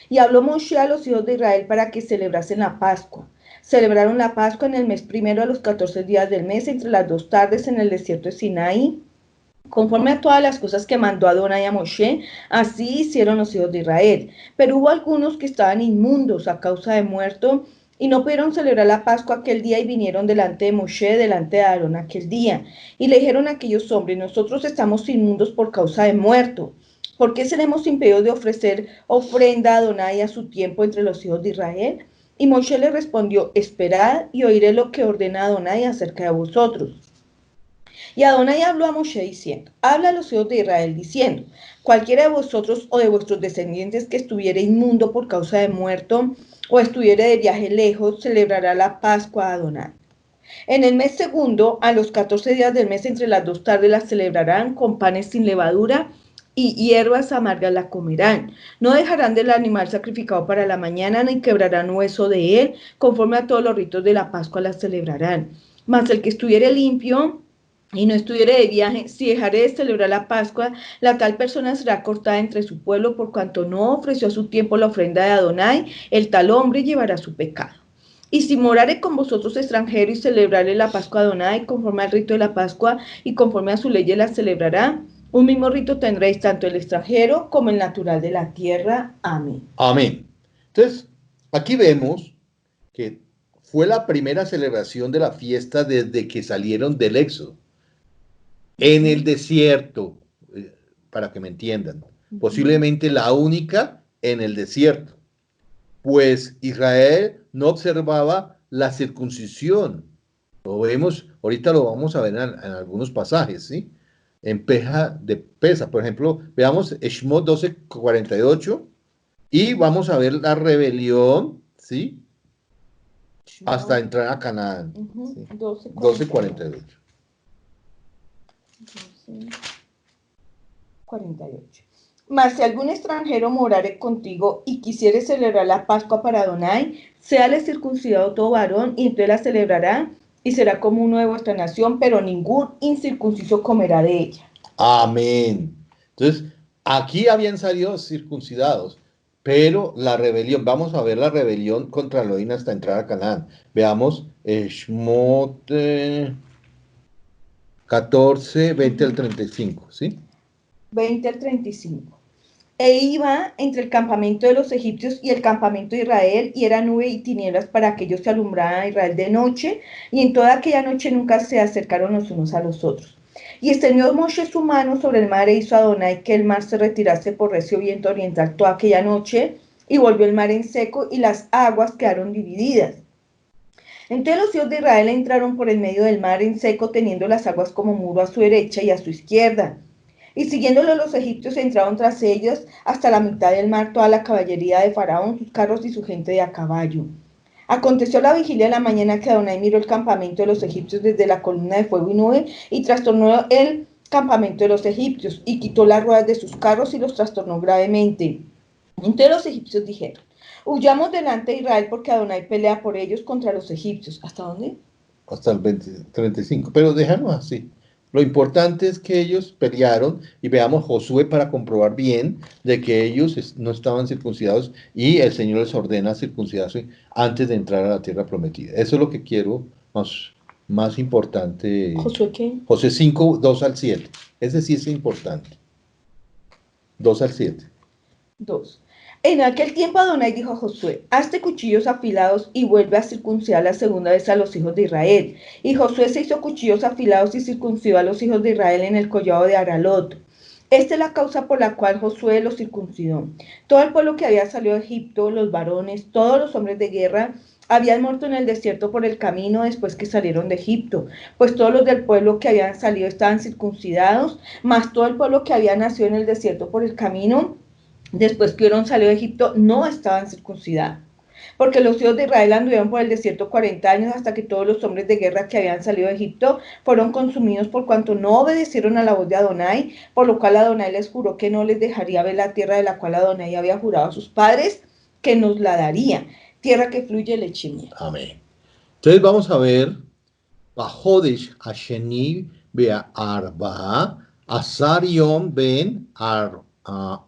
Y habló Moshe a los hijos de Israel para que celebrasen la Pascua. Celebraron la Pascua en el mes primero a los 14 días del mes, entre las 2 tardes, en el desierto de Sinaí, conforme a todas las cosas que mandó Adonai a Moshe. Así hicieron los hijos de Israel. Pero hubo algunos que estaban inmundos a causa de muerto, y no pudieron celebrar la Pascua aquel día, y vinieron delante de Moshe, delante de Aarón aquel día. Y le dijeron a aquellos hombres: nosotros estamos inmundos por causa de muerto. ¿Por qué seremos impedidos de ofrecer ofrenda a Adonai a su tiempo entre los hijos de Israel? Y Moshe le respondió: esperad y oiré lo que ordena Adonai acerca de vosotros. Y Adonai habló a Moshe diciendo: habla a los hijos de Israel diciendo: cualquiera de vosotros o de vuestros descendientes que estuviere inmundo por causa de muerto, o estuviere de viaje lejos, celebrará la Pascua a Adonai. En el mes segundo, a los 14 días del mes, entre las 2 tardes, la celebrarán con panes sin levadura, y hierbas amargas la comerán. No dejarán del animal sacrificado para la mañana, ni quebrarán hueso de él. Conforme a todos los ritos de la Pascua la celebrarán. Mas el que estuviere limpio y no estuviere de viaje, si dejare de celebrar la Pascua, la tal persona será cortada entre su pueblo, por cuanto no ofreció a su tiempo la ofrenda de Adonai. El tal hombre llevará su pecado. Y si morare con vosotros extranjero y celebrarle la Pascua a Adonai, conforme al rito de la Pascua y conforme a su ley la celebrará. Un mismo rito tendréis tanto el extranjero como el natural de la tierra. Amén. Amén. Entonces, aquí vemos que fue la primera celebración de la fiesta desde que salieron del Éxodo. En el desierto, para que me entiendan, posiblemente la única en el desierto, pues Israel no observaba la circuncisión. Lo vemos, ahorita lo vamos a ver en algunos pasajes, ¿sí? En Pesa, por ejemplo, veamos Shemot 12:48 y vamos a ver la rebelión, ¿sí? Hasta entrar a Canaán. ¿Sí? 12:48. 48. Mas si algún extranjero morare contigo y quisiere celebrar la Pascua para Adonai, séale circuncidado todo varón, y entonces la celebrará, y será como uno de vuestra nación, pero ningún incircunciso comerá de ella. Amén. Entonces, aquí habían salido circuncidados, pero la rebelión, vamos a ver la rebelión contra Elohim hasta entrar a Canaán. Veamos Shemot 14, 20 al 35, ¿sí? 20 al 35. E iba entre el campamento de los egipcios y el campamento de Israel, y era nube y tinieblas para que ellos se alumbraran a Israel de noche, y en toda aquella noche nunca se acercaron los unos a los otros. Y extendió Moshe su mano sobre el mar, e hizo Adonai que el mar se retirase por recio viento oriental toda aquella noche, y volvió el mar en seco, y las aguas quedaron divididas. Entonces los hijos de Israel entraron por el medio del mar en seco, teniendo las aguas como muro a su derecha y a su izquierda. Y siguiéndolo los egipcios entraron tras ellos hasta la mitad del mar toda la caballería de Faraón, sus carros y su gente de a caballo. Aconteció la vigilia de la mañana que Adonai miró el campamento de los egipcios desde la columna de fuego y nube, y trastornó él campamento de los egipcios y quitó las ruedas de sus carros y los trastornó gravemente. Entonces los egipcios dijeron, huyamos delante de Israel porque Adonai pelea por ellos contra los egipcios. ¿Hasta dónde? Hasta el 35. Pero déjanos así. Lo importante es que ellos pelearon y veamos Josué para comprobar bien de que ellos no estaban circuncidados y el Señor les ordena circuncidarse antes de entrar a la tierra prometida. Eso es lo que quiero más importante. ¿Josué qué? Josué 5, 2 al 7. Ese sí es importante. 2 al 7. 2. En aquel tiempo Adonai dijo a Josué, hazte cuchillos afilados y vuelve a circuncidar la segunda vez a los hijos de Israel. Y Josué se hizo cuchillos afilados y circuncidó a los hijos de Israel en el collado de Aralot. Esta es la causa por la cual Josué los circuncidó. Todo el pueblo que había salido de Egipto, los varones, todos los hombres de guerra, habían muerto en el desierto por el camino después que salieron de Egipto, pues todos los del pueblo que habían salido estaban circuncidados, más todo el pueblo que había nacido en el desierto por el camino después que hubieron salido de Egipto, no estaban circuncidados. Porque los hijos de Israel anduvieron por el desierto 40 años hasta que todos los hombres de guerra que habían salido de Egipto fueron consumidos por cuanto no obedecieron a la voz de Adonai, por lo cual Adonai les juró que no les dejaría ver la tierra de la cual Adonai había jurado a sus padres que nos la daría, tierra que fluye leche y miel. Amén. Entonces vamos a ver Bajodesh Asheni Be'arba Asar Yom Ben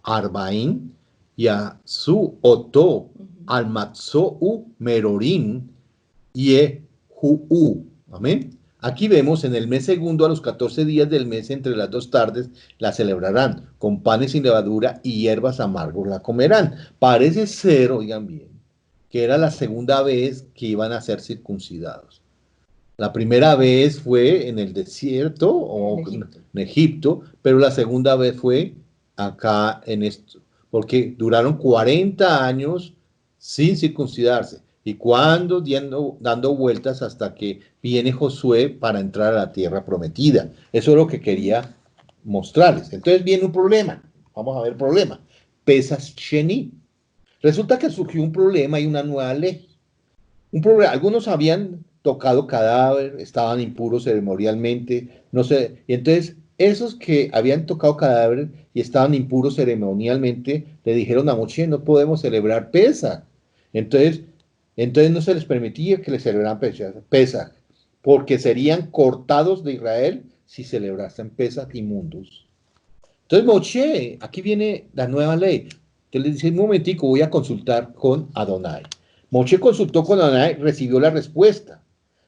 Arbain Yasu Oto al Matzou Merorim Yehu. Amén. Aquí vemos en el mes segundo a los 14 días del mes entre las 2 tardes la celebrarán con panes sin levadura y hierbas amargos la comerán. Parece ser, oigan bien, que era la segunda vez que iban a ser circuncidados. La primera vez fue en el desierto o en Egipto, pero la segunda vez fue acá en esto, porque duraron 40 años sin circuncidarse y cuando dando vueltas hasta que viene Josué para entrar a la tierra prometida. Eso es lo que quería mostrarles. Entonces viene un problema. Vamos a ver el problema. Pesas Sheni. Resulta que surgió un problema y una nueva ley. Un problema. Algunos habían tocado cadáver, estaban impuros ceremonialmente, no sé. Y entonces esos que habían tocado cadáver y estaban impuros ceremonialmente le dijeron a Moshe, no podemos celebrar Pesaj. Entonces no se les permitía que le celebraran Pesaj, porque serían cortados de Israel si celebrasen Pesaj inmundos. Entonces Moshe, aquí viene la nueva ley. Entonces le dice, un momentico, voy a consultar con Adonai. Moshe consultó con Adonai, recibió la respuesta.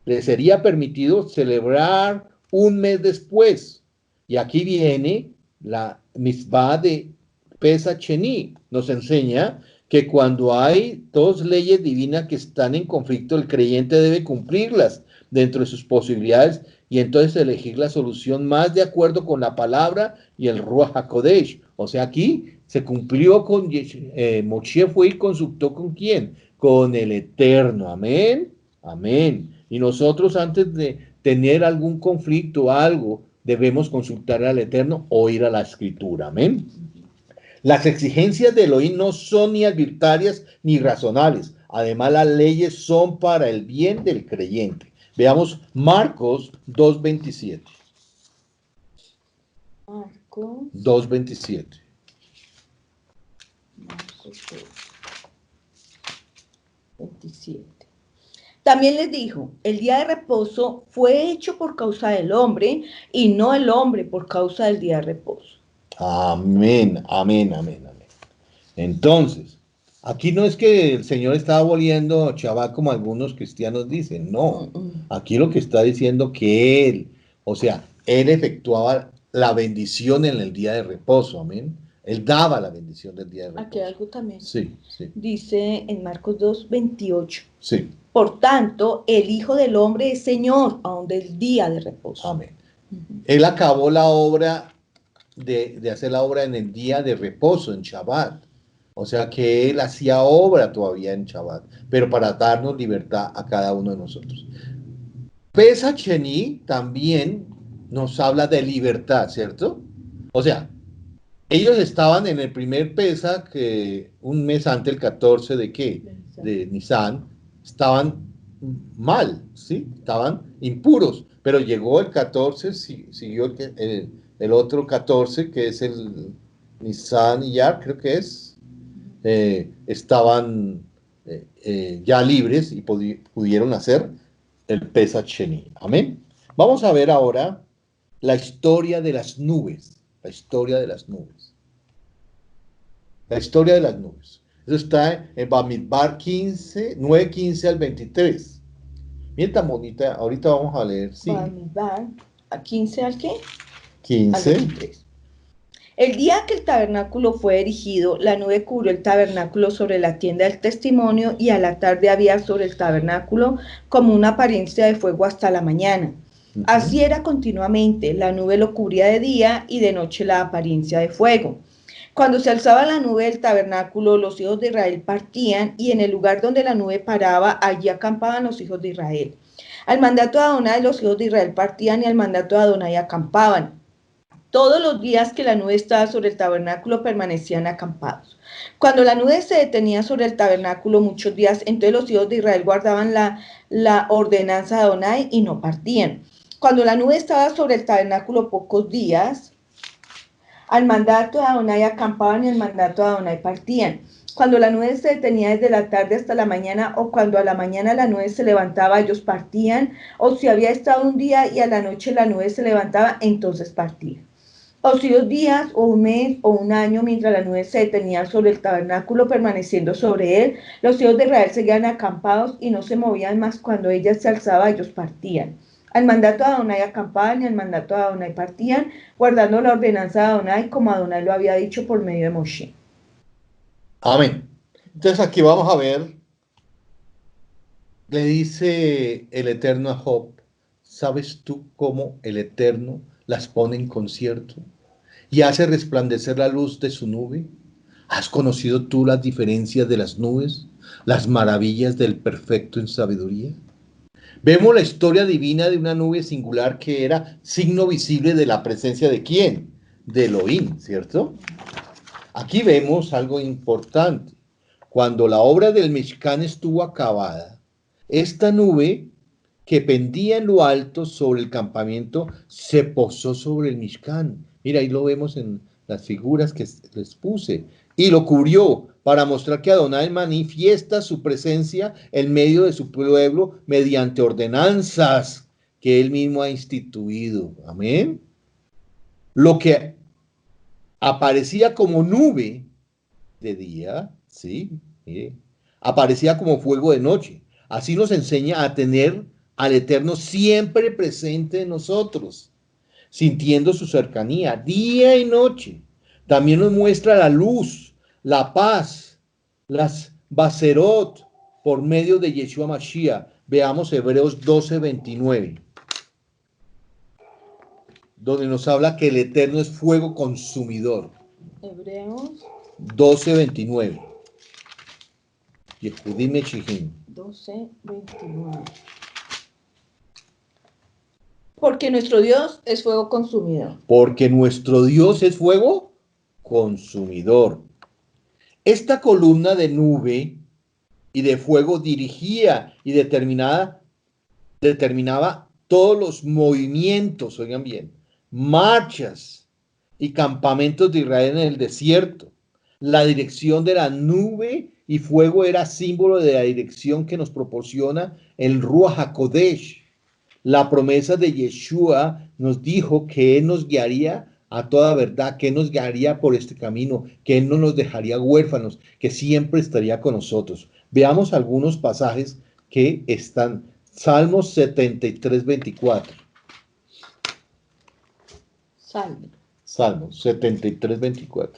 Le sería permitido celebrar un mes después. Y aquí viene la mitzvah de Pesach Sheni. Nos enseña que cuando hay 2 leyes divinas que están en conflicto, el creyente debe cumplirlas dentro de sus posibilidades y entonces elegir la solución más de acuerdo con la palabra y el Ruach HaKodesh. O sea, aquí se cumplió con Moshe fue y consultó con ¿quién? Con el Eterno. Amén. Amén. Y nosotros antes de tener algún conflicto o algo, debemos consultar al Eterno o ir a la Escritura. Amén. Las exigencias de Elohim no son ni arbitrarias ni razonables. Además, las leyes son para el bien del creyente. Veamos Marcos 2:27. Marcos 2:27. Marcos 2:27. También les dijo, el día de reposo fue hecho por causa del hombre y no el hombre por causa del día de reposo. Amén, amén, amén, amén. Entonces, aquí no es que el Señor está aboliendo Shabbat como algunos cristianos dicen, no. Aquí lo que está diciendo que Él, o sea, Él efectuaba la bendición en el día de reposo, amén. Él daba la bendición del día de reposo. Aquí hay algo también. Sí, sí. Dice en Marcos 2:28. Sí. Por tanto, el Hijo del Hombre es Señor aún del día de reposo. Amén. Él acabó la obra de hacer la obra en el día de reposo, en Shabbat. O sea que Él hacía obra todavía en Shabbat, pero para darnos libertad a cada uno de nosotros. Pesach Sheni también nos habla de libertad, ¿cierto? O sea, ellos estaban en el primer Pesach, un mes antes, el 14 de ¿qué? De Nisan, estaban mal, ¿sí? Estaban impuros, pero llegó el 14, siguió el otro 14, que es el Nisan y Iyar, creo que es, estaban ya libres y pudieron hacer el Pesach Sheni. Amén. Vamos a ver ahora la historia de las nubes. La historia de las nubes. La historia de las nubes. Eso está en Bamidbar 15, 9:15 al 23. Miren tan bonita. Ahorita vamos a leer. Sí. Bamidbar, ¿a 15 al qué? Al 15. 23. El día que el tabernáculo fue erigido, la nube cubrió el tabernáculo sobre la tienda del testimonio, y a la tarde había sobre el tabernáculo como una apariencia de fuego hasta la mañana. Así era continuamente, la nube lo cubría de día y de noche la apariencia de fuego. Cuando se alzaba la nube del tabernáculo, los hijos de Israel partían, y en el lugar donde la nube paraba, allí acampaban los hijos de Israel. Al mandato de Adonai, los hijos de Israel partían, y al mandato de Adonai acampaban. Todos los días que la nube estaba sobre el tabernáculo permanecían acampados. Cuando la nube se detenía sobre el tabernáculo muchos días, entonces los hijos de Israel guardaban la ordenanza de Adonai y no partían. Cuando la nube estaba sobre el tabernáculo pocos días, al mandato de Adonai acampaban y al mandato de Adonai partían. Cuando la nube se detenía desde la tarde hasta la mañana, o cuando a la mañana la nube se levantaba, ellos partían, o si había estado un día y a la noche la nube se levantaba, entonces partían. O si 2 días, o un mes, o un año, mientras la nube se detenía sobre el tabernáculo, permaneciendo sobre él, los hijos de Israel seguían acampados y no se movían más. Cuando ella se alzaba, ellos partían. Al mandato de Adonai acampaban y al mandato de Adonai partían, guardando la ordenanza de Adonai como Adonai lo había dicho por medio de Moshe. Amén. Entonces aquí vamos a ver, le dice el Eterno a Job: ¿sabes tú cómo el Eterno las pone en concierto y hace resplandecer la luz de su nube? ¿Has conocido tú las diferencias de las nubes, las maravillas del perfecto en sabiduría? Vemos la historia divina de una nube singular que era signo visible de la presencia de ¿quién? De Elohim, ¿cierto? Aquí vemos algo importante. Cuando la obra del Mishkan estuvo acabada, esta nube que pendía en lo alto sobre el campamento se posó sobre el Mishkan. Mira, ahí lo vemos en las figuras que les puse. Y lo cubrió para mostrar que Adonai manifiesta su presencia en medio de su pueblo mediante ordenanzas que él mismo ha instituido. Amén. Lo que aparecía como nube de día, ¿sí? Mire, aparecía como fuego de noche. Así nos enseña a tener al Eterno siempre presente en nosotros, sintiendo su cercanía, día y noche. También nos muestra la luz, la paz, las Baserot, por medio de Yeshua Mashiach. Veamos Hebreos 12:29, donde nos habla que el Eterno es fuego consumidor. Hebreos 12:29. Yehudim Meshihim. 12:29. Porque nuestro Dios es fuego consumidor. Porque nuestro Dios es fuego consumidor. Esta columna de nube y de fuego dirigía y determinaba todos los movimientos, oigan bien, marchas y campamentos de Israel en el desierto. La dirección de la nube y fuego era símbolo de la dirección que nos proporciona el Ruach HaKodesh. La promesa de Yeshua nos dijo que Él nos guiaría a toda verdad, que Él nos guiaría por este camino, que Él no nos dejaría huérfanos, que siempre estaría con nosotros. Veamos algunos pasajes que están. Salmos 73:24. Salmos 73:24.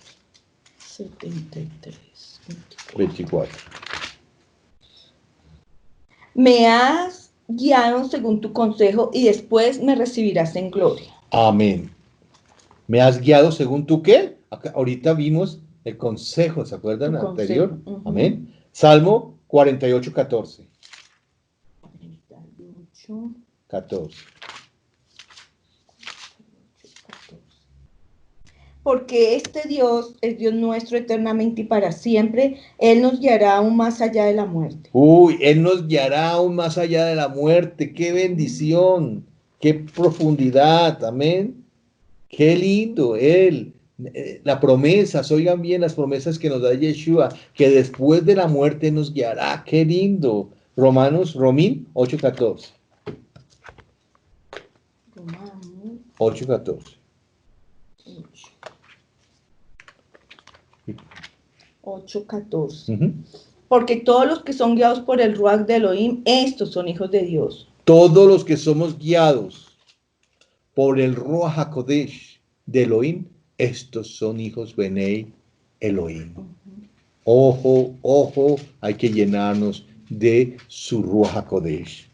24. Me has guiado según tu consejo y después me recibirás en gloria. Amén. ¿Me has guiado según tu qué? Ahorita vimos el consejo, ¿se acuerdan? Tu Anterior. consejo. Amén. Salmo 48:14. 14. Porque este Dios es Dios nuestro eternamente y para siempre. Él nos guiará aún más allá de la muerte. Uy, Él nos guiará aún más allá de la muerte. ¡Qué bendición! ¡Qué profundidad! Amén. Qué lindo, Él. Las promesas, oigan bien las promesas que nos da Yeshua, que después de la muerte nos guiará. Qué lindo. Romín 8:14. Romanos 8:14. 8:14. Ujú. Porque todos los que son guiados por el Ruach de Elohim, estos son hijos de Dios. Todos los que somos guiados por el Ruach HaKodesh de Elohim, estos son hijos Benei Elohim. Ojo, ojo, hay que llenarnos de su Ruach HaKodesh.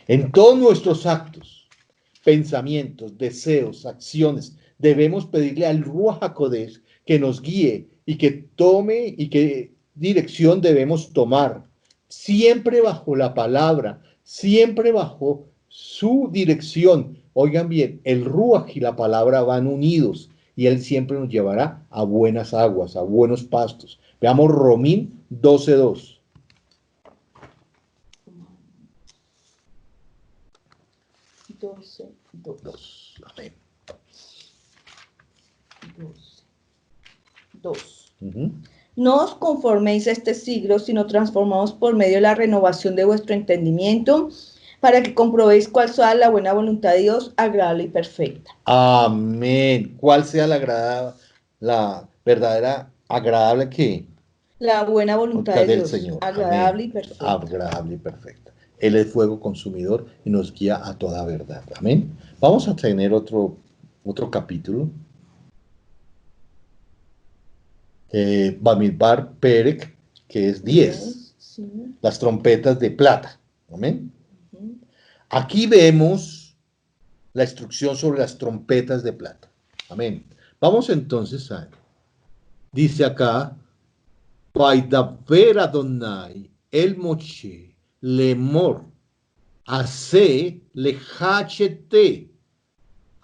En todos nuestros actos, pensamientos, deseos, acciones, debemos pedirle al Ruach HaKodesh que nos guíe y que tome y qué dirección debemos tomar. Siempre bajo la palabra, siempre bajo su dirección. Oigan bien, el Ruach y la palabra van unidos y Él siempre nos llevará a buenas aguas, a buenos pastos. Veamos Romín 12:2. 12:2. Amén. 2. Ujú. No os conforméis a este siglo, sino transformaos por medio de la renovación de vuestro entendimiento, para que comprobéis cuál sea la buena voluntad de Dios, agradable y perfecta. Amén. ¿Cuál sea la verdadera, agradable que? La buena voluntad Voluntad de del Dios, Señor. agradable y Amén. perfecta. Agradable y perfecta. Él es fuego consumidor y nos guía a toda verdad. Amén. Vamos a tener otro capítulo. Bamidbar Perek, que es 10. Sí. Las trompetas de plata. Amén. Ujú. Aquí vemos la instrucción sobre las trompetas de plata. Amén. Vamos entonces a... Dice acá, Vaidaber Adonai el Moshe lemor ase lehachete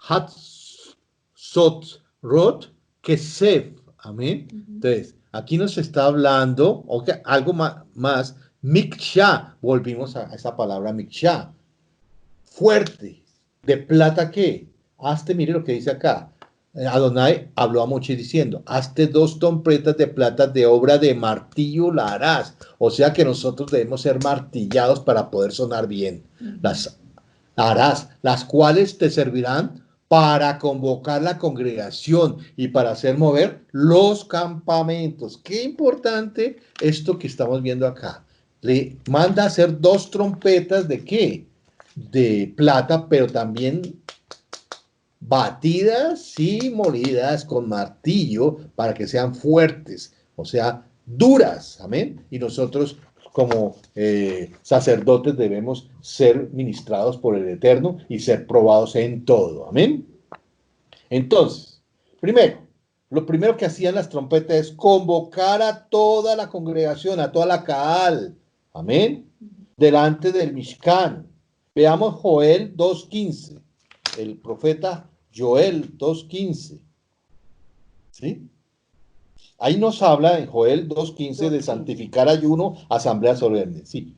hatzot rot kesef. Amén. Entonces, aquí nos está hablando algo más miksha. Volvimos a esa palabra miksha. Fuerte. ¿De plata qué? Hazte, mire lo que dice acá. Adonai habló a Moche diciendo, hazte 2 trompetas de plata de obra de martillo la harás. O sea que nosotros debemos ser martillados para poder sonar bien. Las harás, las cuales te servirán para convocar la congregación y para hacer mover los campamentos. Qué importante esto que estamos viendo acá. Le manda a hacer 2 trompetas de qué? De plata, pero también batidas y molidas con martillo para que sean fuertes, o sea, duras, amén. Y nosotros como sacerdotes debemos ser ministrados por el Eterno y ser probados en todo, amén. Entonces, lo primero que hacían las trompetas es convocar a toda la congregación, a toda la Kaal, amén, delante del Mishkan. Veamos Joel 2:15, el profeta Joel 2:15, ¿sí? Ahí nos habla en Joel 2:15 de santificar ayuno, asamblea solemne, sí.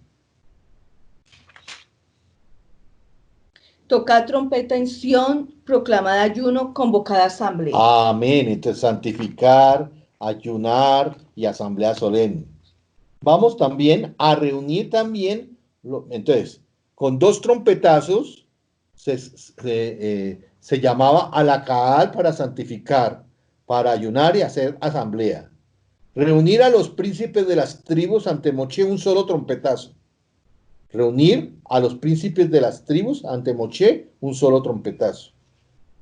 Tocad trompeta en Sión, proclamad ayuno, convocad asamblea. Amén. Entonces, santificar, ayunar y asamblea solemne. Vamos también a reunir también, entonces, con 2 trompetazos se llamaba a la Kaal para santificar, para ayunar y hacer asamblea. Reunir a los príncipes de las tribus ante Moche un solo trompetazo. Reunir a los príncipes de las tribus ante Moche un solo trompetazo.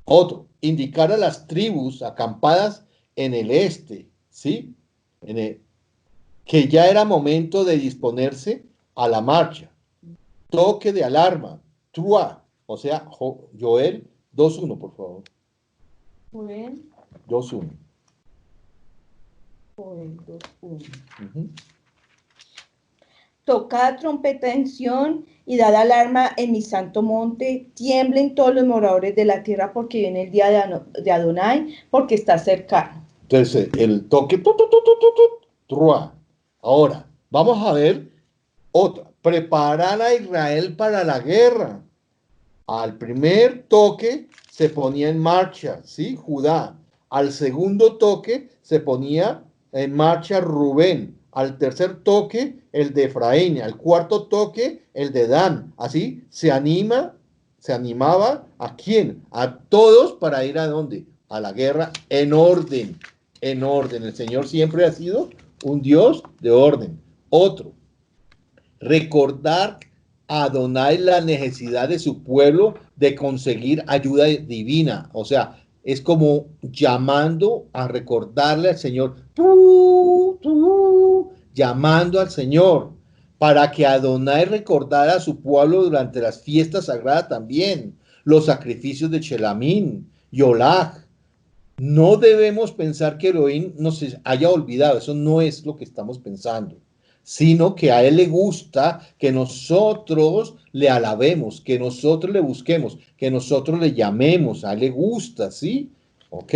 Otro, indicar a las tribus acampadas en el este, ¿sí? Que ya era momento de disponerse a la marcha. Toque de alarma, trua, o sea, Joel 2:1, por favor. Joel 2:1. 2:1. Uh-huh. Tocad trompeta en Sión y dad alarma en mi santo monte. Tiemblen todos los moradores de la tierra porque viene el día de Adonai, porque está cercano. Entonces, el toque, trua. Ahora, vamos a ver otra. Preparar a Israel para la guerra. Al primer toque se ponía en marcha, ¿sí? Judá. Al segundo toque se ponía en marcha Rubén. Al tercer toque el de Efraín. Al cuarto toque el de Dan. Así se animaba ¿a quién? A todos para ir ¿a dónde? A la guerra en orden. En orden. El Señor siempre ha sido un Dios de orden. Otro, recordar a Adonai la necesidad de su pueblo de conseguir ayuda divina. O sea, es como llamando a recordarle al Señor, llamando al Señor, para que Adonai recordara a su pueblo durante las fiestas sagradas también, los sacrificios de Shelamín y Olaj. No debemos pensar que Elohim nos haya olvidado, eso no es lo que estamos pensando, sino que a Él le gusta que nosotros le alabemos, que nosotros le busquemos, que nosotros le llamemos, a Él le gusta, ¿sí? ¿Ok?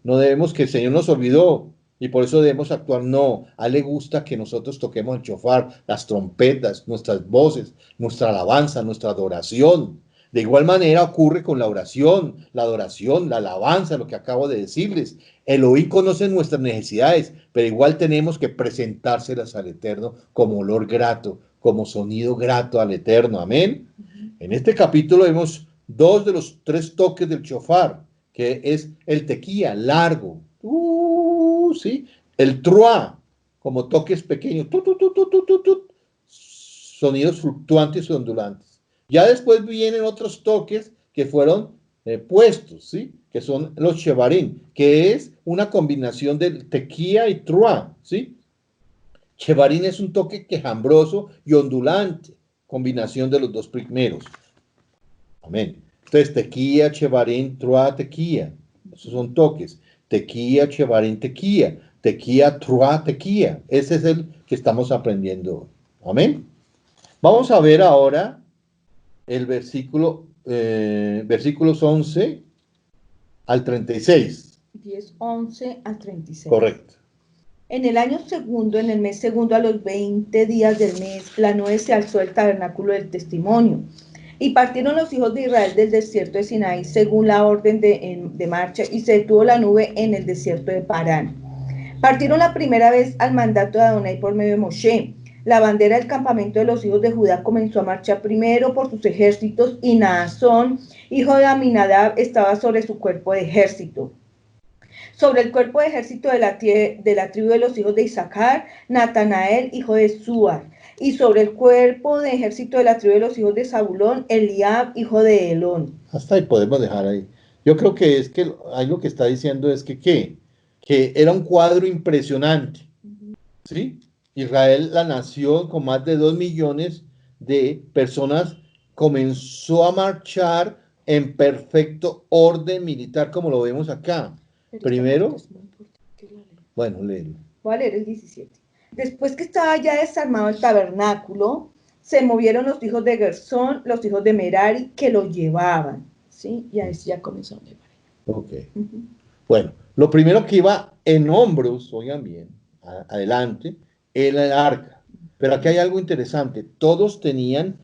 No debemos que el Señor nos olvidó y por eso debemos actuar, no, a Él le gusta que nosotros toquemos el shofar, las trompetas, nuestras voces, nuestra alabanza, nuestra adoración. De igual manera ocurre con la oración, la adoración, la alabanza, lo que acabo de decirles. Elohim conoce nuestras necesidades, pero igual tenemos que presentárselas al Eterno como olor grato, como sonido grato al Eterno. Amén. En este capítulo vemos dos de los tres toques del shofar, que es el tequía, largo, ¿sí? El truá, como toques pequeños, sonidos fluctuantes y ondulantes. Ya después vienen otros toques que fueron puestos, ¿sí? Que son los shevarim, que es una combinación de tequía y truá, ¿sí? Shevarim es un toque quejambroso y ondulante, combinación de los dos primeros. Amén. Entonces, tequía, shevarim, truá, tequía. Esos son toques. Tequía, shevarim, tequía. Tequía, truá, tequía. Ese es el que estamos aprendiendo hoy. Amén. Vamos a ver ahora el versículos 11 al 36. 10, 11 al 36. Correcto. En el año segundo, en el mes segundo, a los 20 días del mes, la nube se alzó del tabernáculo del testimonio. Y partieron los hijos de Israel del desierto de Sinaí según la orden de marcha, y se detuvo la nube en el desierto de Parán. Partieron la primera vez al mandato de Adonai por medio de Moshe. La bandera del campamento de los hijos de Judá comenzó a marchar primero por sus ejércitos, y Naasón, hijo de Aminadab, estaba sobre su cuerpo de ejército. Sobre el cuerpo de ejército de la tribu de los hijos de Isaacar, Natanael, hijo de Suar. Y sobre el cuerpo de ejército de la tribu de los hijos de Zabulón, Eliab, hijo de Elón. Hasta ahí podemos dejar ahí. Yo creo que es que ahí lo que está diciendo es que era un cuadro impresionante, ¿sí? Israel, la nación con más de 2 millones de personas, comenzó a marchar en perfecto orden militar, como lo vemos acá. Primero, bueno, léelo. Voy a leer el 17. Después que estaba ya desarmado el tabernáculo, se movieron los hijos de Gersón, los hijos de Merari, que lo llevaban, ¿sí? Y ahí ya comenzó a llevar. Ok. Bueno, lo primero que iba en hombros, oigan bien, adelante, era el arca. Pero aquí hay algo interesante. Todos tenían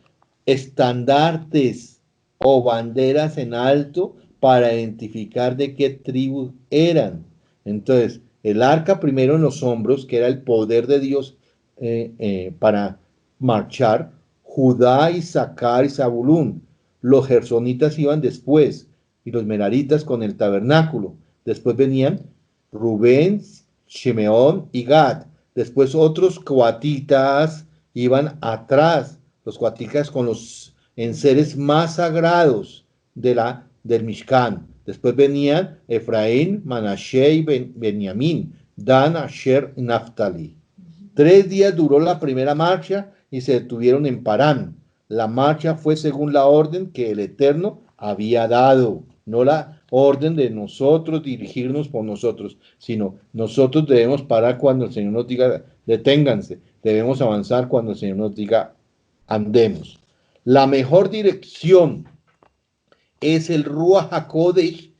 estandartes o banderas en alto para identificar de qué tribu eran. Entonces, el arca primero en los hombros, que era el poder de Dios para marchar. Judá, Isaacar y Zabulún. Los gersonitas iban después, y los meraritas con el tabernáculo. Después venían Rubén, Shimeón y Gad. Después otros coatitas iban atrás, los coatitas con los enseres más sagrados del Mishkan. Después venían Efraín, Manashe y Benjamín, Dan, Asher y Naftali. 3 días duró la primera marcha y se detuvieron en Parán. La marcha fue según la orden que el Eterno había dado, no la orden de nosotros dirigirnos por nosotros, sino nosotros debemos parar cuando el Señor nos diga deténganse, debemos avanzar cuando el Señor nos diga andemos. La mejor dirección es el Ruach HaKodesh,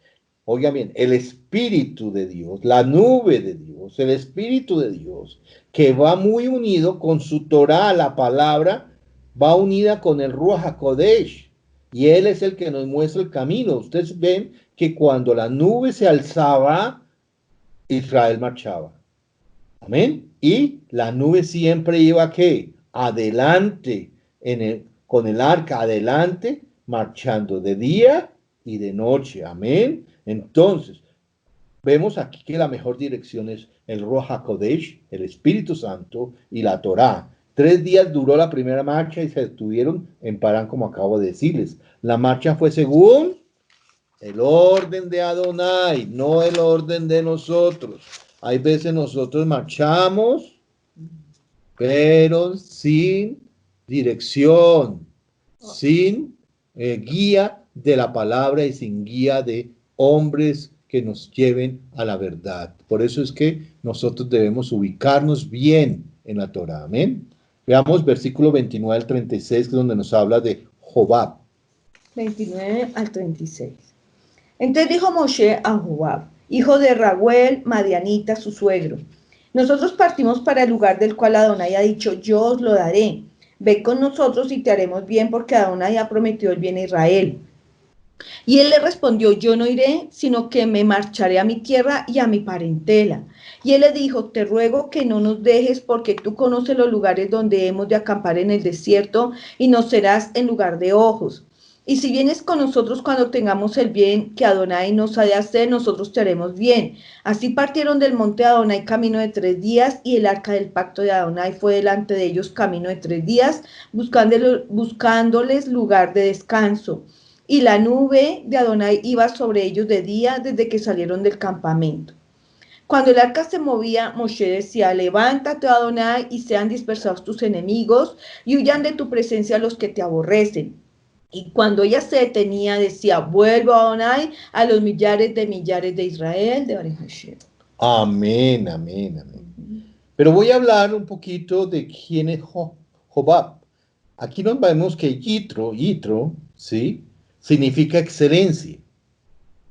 oigan bien, el Espíritu de Dios, la nube de Dios, el Espíritu de Dios, que va muy unido con su Torah, la palabra, va unida con el Ruach HaKodesh. y Él es el que nos muestra el camino. Ustedes ven que cuando la nube se alzaba, Israel marchaba. Amén. Y la nube siempre iba, ¿qué? Adelante, con el arca adelante, marchando de día y de noche. Amén. Entonces, vemos aquí que la mejor dirección es el Ruach HaKodesh, el Espíritu Santo y la Torá. 3 días duró la primera marcha y se detuvieron en Parán, como acabo de decirles. La marcha fue según el orden de Adonai, no el orden de nosotros. Hay veces nosotros marchamos, pero sin dirección, sin guía de la palabra y sin guía de hombres que nos lleven a la verdad. Por eso es que nosotros debemos ubicarnos bien en la Torah. Amén. Veamos versículo 29 al 36, que es donde nos habla de Jobab. 29 al 36. Entonces dijo Moshe a Jobab, hijo de Raguel, Madianita, su suegro: nosotros partimos para el lugar del cual Adonai ha dicho, yo os lo daré. Ve con nosotros y te haremos bien, porque Adonai ha prometido el bien a Israel. Y él le respondió, yo no iré, sino que me marcharé a mi tierra y a mi parentela. Y él le dijo, te ruego que no nos dejes, porque tú conoces los lugares donde hemos de acampar en el desierto, y nos serás en lugar de ojos. Y si vienes con nosotros cuando tengamos el bien que Adonai nos ha de hacer, nosotros te haremos bien. Así partieron del monte de Adonai camino de 3 días, y el arca del pacto de Adonai fue delante de ellos camino de 3 días, buscándoles lugar de descanso. Y la nube de Adonai iba sobre ellos de día desde que salieron del campamento. Cuando el arca se movía, Moshe decía, levántate, Adonai, y sean dispersados tus enemigos, y huyan de tu presencia los que te aborrecen. Y cuando ella se detenía, decía, vuelvo, Adonai, a los millares de Israel, de Baruch Hashem. Amén, amén, amén. Pero voy a hablar un poquito de quién es Jobab. Aquí nos vemos que Yitro, ¿sí? Significa excelencia.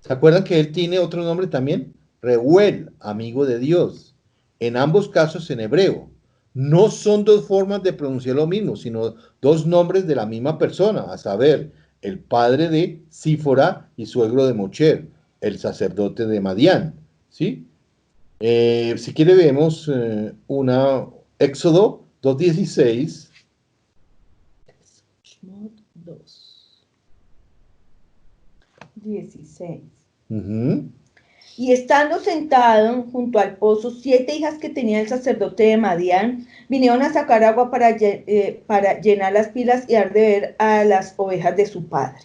¿Se acuerdan que él tiene otro nombre también? Reuel, amigo de Dios. En ambos casos en hebreo. No son 2 formas de pronunciar lo mismo, sino 2 nombres de la misma persona, a saber, el padre de Sífora y suegro de Mocher, el sacerdote de Madián, ¿sí? Si quiere vemos Éxodo 2:16. Shmot 2:16. Uh-huh. Y estando sentado junto al pozo, 7 hijas que tenía el sacerdote de Madián vinieron a sacar agua para llenar las pilas y dar de beber a las ovejas de su padre.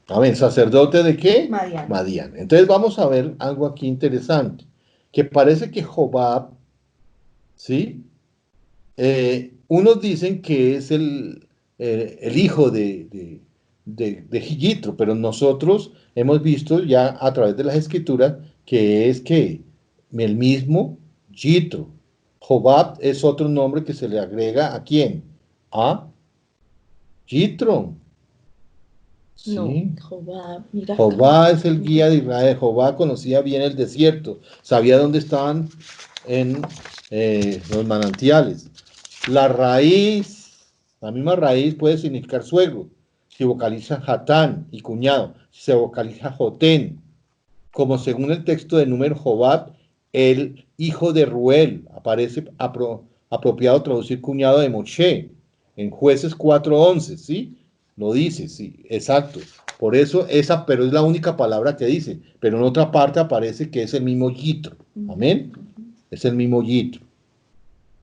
Amén. ¿Sacerdote de qué? Madián. Madián. Entonces vamos a ver algo aquí interesante, que parece que Jobab, ¿sí? Unos dicen que es el hijo de Yitro, pero nosotros hemos visto ya a través de las escrituras que es que el mismo Yitro. Jobab es otro nombre que se le agrega ¿a quién? A Yitro. ¿Sí? No, Jobab, mira. Jobab es el guía de Israel. Jobab conocía bien el desierto, sabía dónde estaban en los manantiales. La raíz, la misma raíz puede significar suegro. Se vocaliza Hatán y cuñado, se vocaliza Jotén, como según el texto de Número Jobab, el hijo de Ruel, aparece apropiado traducir cuñado de Moshe, en Jueces 4:11, ¿sí? Lo dice, sí, exacto. Por eso pero es la única palabra que dice, pero en otra parte aparece que es el mismo Yitro, amén, es el mismo Yitro.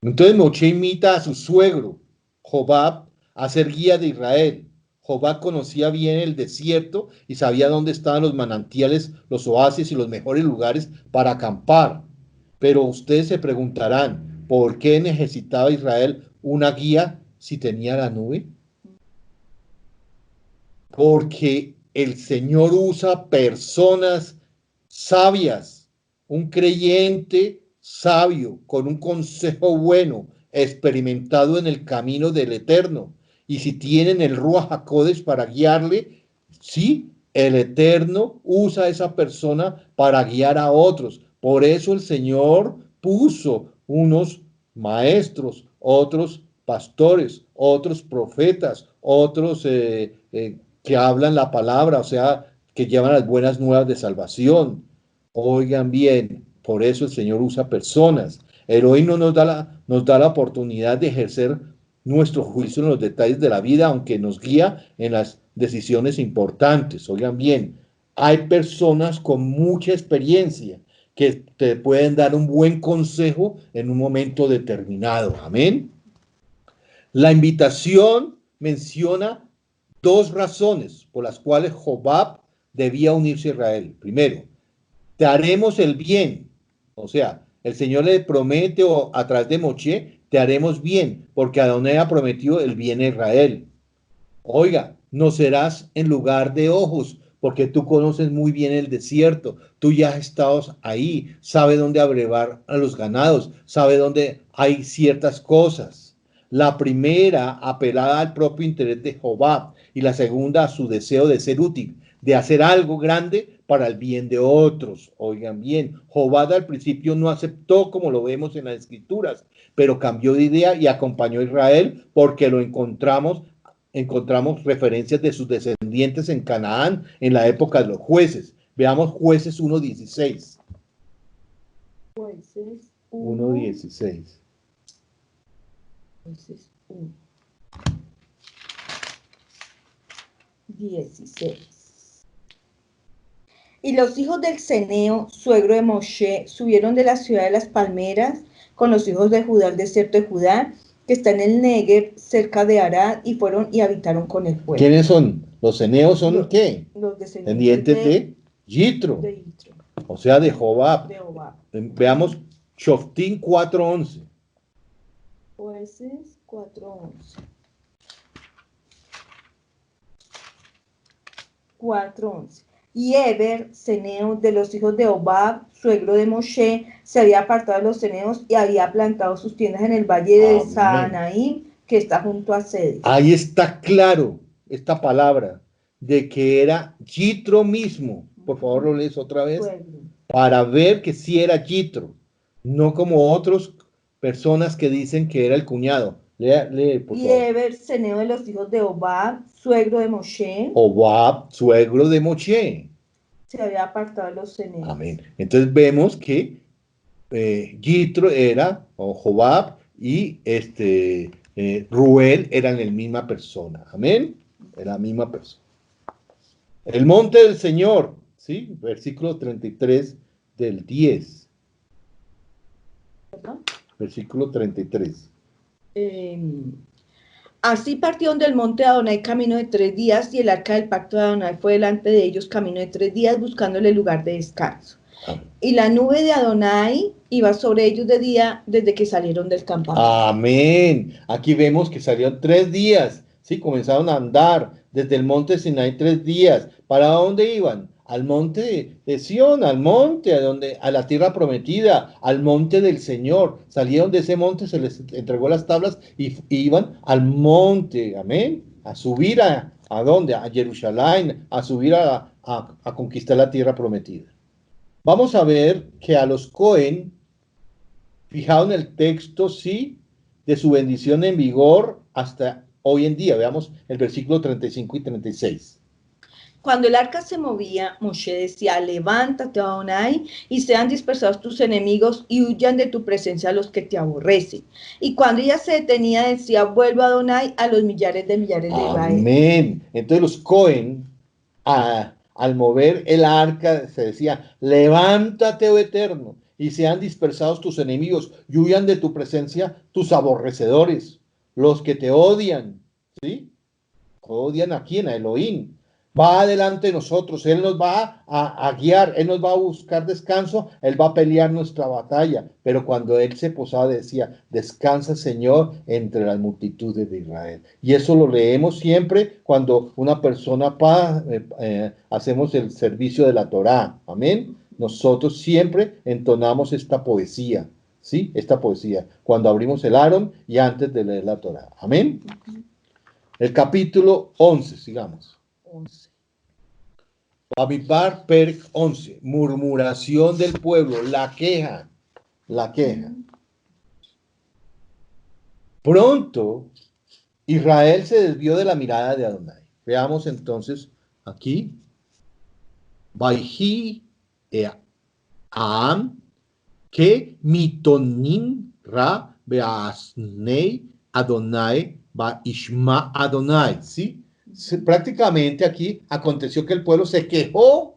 Entonces Moshe imita a su suegro, Jobab, a ser guía de Israel. Jobab conocía bien el desierto y sabía dónde estaban los manantiales, los oasis y los mejores lugares para acampar. Pero ustedes se preguntarán, ¿por qué necesitaba Israel una guía si tenía la nube? Porque el Señor usa personas sabias, un creyente sabio, con un consejo bueno, experimentado en el camino del Eterno. Y si tienen el Ruach HaKodesh para guiarle, sí, el Eterno usa a esa persona para guiar a otros. Por eso el Señor puso unos maestros, otros pastores, otros profetas, otros que hablan la palabra, o sea, que llevan las buenas nuevas de salvación. Oigan bien, por eso el Señor usa personas. Elohim no nos da la oportunidad de ejercer nuestro juicio en los detalles de la vida, aunque nos guía en las decisiones importantes. Oigan bien, hay personas con mucha experiencia que te pueden dar un buen consejo en un momento determinado. Amén. La invitación menciona dos razones por las cuales Jobab debía unirse a Israel. Primero, te haremos el bien. O sea, el Señor le promete a través de Moche, te haremos bien, porque Adonai ha prometido el bien a Israel. Oiga, no serás en lugar de ojos, porque tú conoces muy bien el desierto, tú ya has estado ahí, sabe dónde abrevar a los ganados, sabe dónde hay ciertas cosas. La primera apelada al propio interés de Jobab y la segunda a su deseo de ser útil, de hacer algo grande para el bien de otros. Oigan bien, Jobab al principio no aceptó como lo vemos en las escrituras, pero cambió de idea y acompañó a Israel porque lo encontramos referencias de sus descendientes en Canaán en la época de los jueces. Veamos Jueces 1:16. Jueces 1:16. Jueces 1, 16. Y los hijos del Ceneo, suegro de Moshe, subieron de la ciudad de las palmeras con los hijos de Judá al desierto de Judá, que está en el Negev, cerca de Arad, y fueron y habitaron con el pueblo. ¿Quiénes son? Los ceneos son ¿qué? Los descendientes De Yitro, de Yitro, o sea, de Jobab. de Obab. Veamos Shoftim 4:11. Jueces 4:11. 4:11. Y Eber, ceneo de los hijos de Obab, suegro de Moshe, se había apartado de los ceneos y había plantado sus tiendas en el valle de Amén. Saanaim, que está junto a Cedes. Ahí está claro esta palabra de que era Yitro mismo. Por favor, lo lees otra vez. Suegro. Para ver que sí era Yitro, no como otras personas que dicen que era el cuñado. Lee, por Y favor. Eber, ceneo de los hijos de Obab, suegro de Moshe, Obab, suegro de Moshe. se había apartado de los ceneos. Amén. Entonces vemos que Yitro era, o Jobab, y Ruel eran la misma persona. Amén. Era la misma persona. El monte del Señor, ¿sí? Versículo 33 del 10. ¿Verdad? Versículo 33. Así partieron del monte de Adonai camino de 3 días, y el arca del pacto de Adonai fue delante de ellos camino de 3 días, buscándole lugar de descanso. Amén. Y la nube de Adonai iba sobre ellos de día desde que salieron del campamento. Amén. Aquí vemos que salieron 3 días, ¿sí? Comenzaron a andar desde el monte Sinai 3 días. ¿Para dónde iban? Al monte de Sión, al monte, a la tierra prometida, al monte del Señor. Salieron de ese monte, se les entregó las tablas y iban al monte, amén, a subir ¿a dónde? A Jerusalén, a subir a conquistar la tierra prometida. Vamos a ver que a los Cohen, fijado en el texto, sí, de su bendición en vigor hasta hoy en día. Veamos el versículo 35 y 36. Cuando el arca se movía, Moshe decía: levántate, Adonai, y sean dispersados tus enemigos y huyan de tu presencia los que te aborrecen. Y cuando ella se detenía, decía: vuelve, Adonai, a los millares de Israel. Amén. Entonces los Cohen, al mover el arca, se decía: levántate, oh Eterno, y sean dispersados tus enemigos y huyan de tu presencia tus aborrecedores, los que te odian, ¿sí? Odian a quién, a Elohim. Va adelante de nosotros, Él nos va a guiar, Él nos va a buscar descanso, Él va a pelear nuestra batalla. Pero cuando Él se posaba decía: descansa, Señor, entre las multitudes de Israel. Y eso lo leemos siempre cuando una persona hacemos el servicio de la Torá. Amén. Nosotros siempre entonamos esta poesía, ¿sí? Esta poesía, cuando abrimos el Aarón y antes de leer la Torá. Amén. El capítulo 11, sigamos. 11. Bamidbar Perk 11, murmuración del pueblo, la queja. Pronto Israel se desvió de la mirada de Adonai. Veamos entonces aquí. Vaihi Am que mitonin ra beasnei Adonai ba ishma Adonai. ¿Sí? Prácticamente aquí aconteció que el pueblo se quejó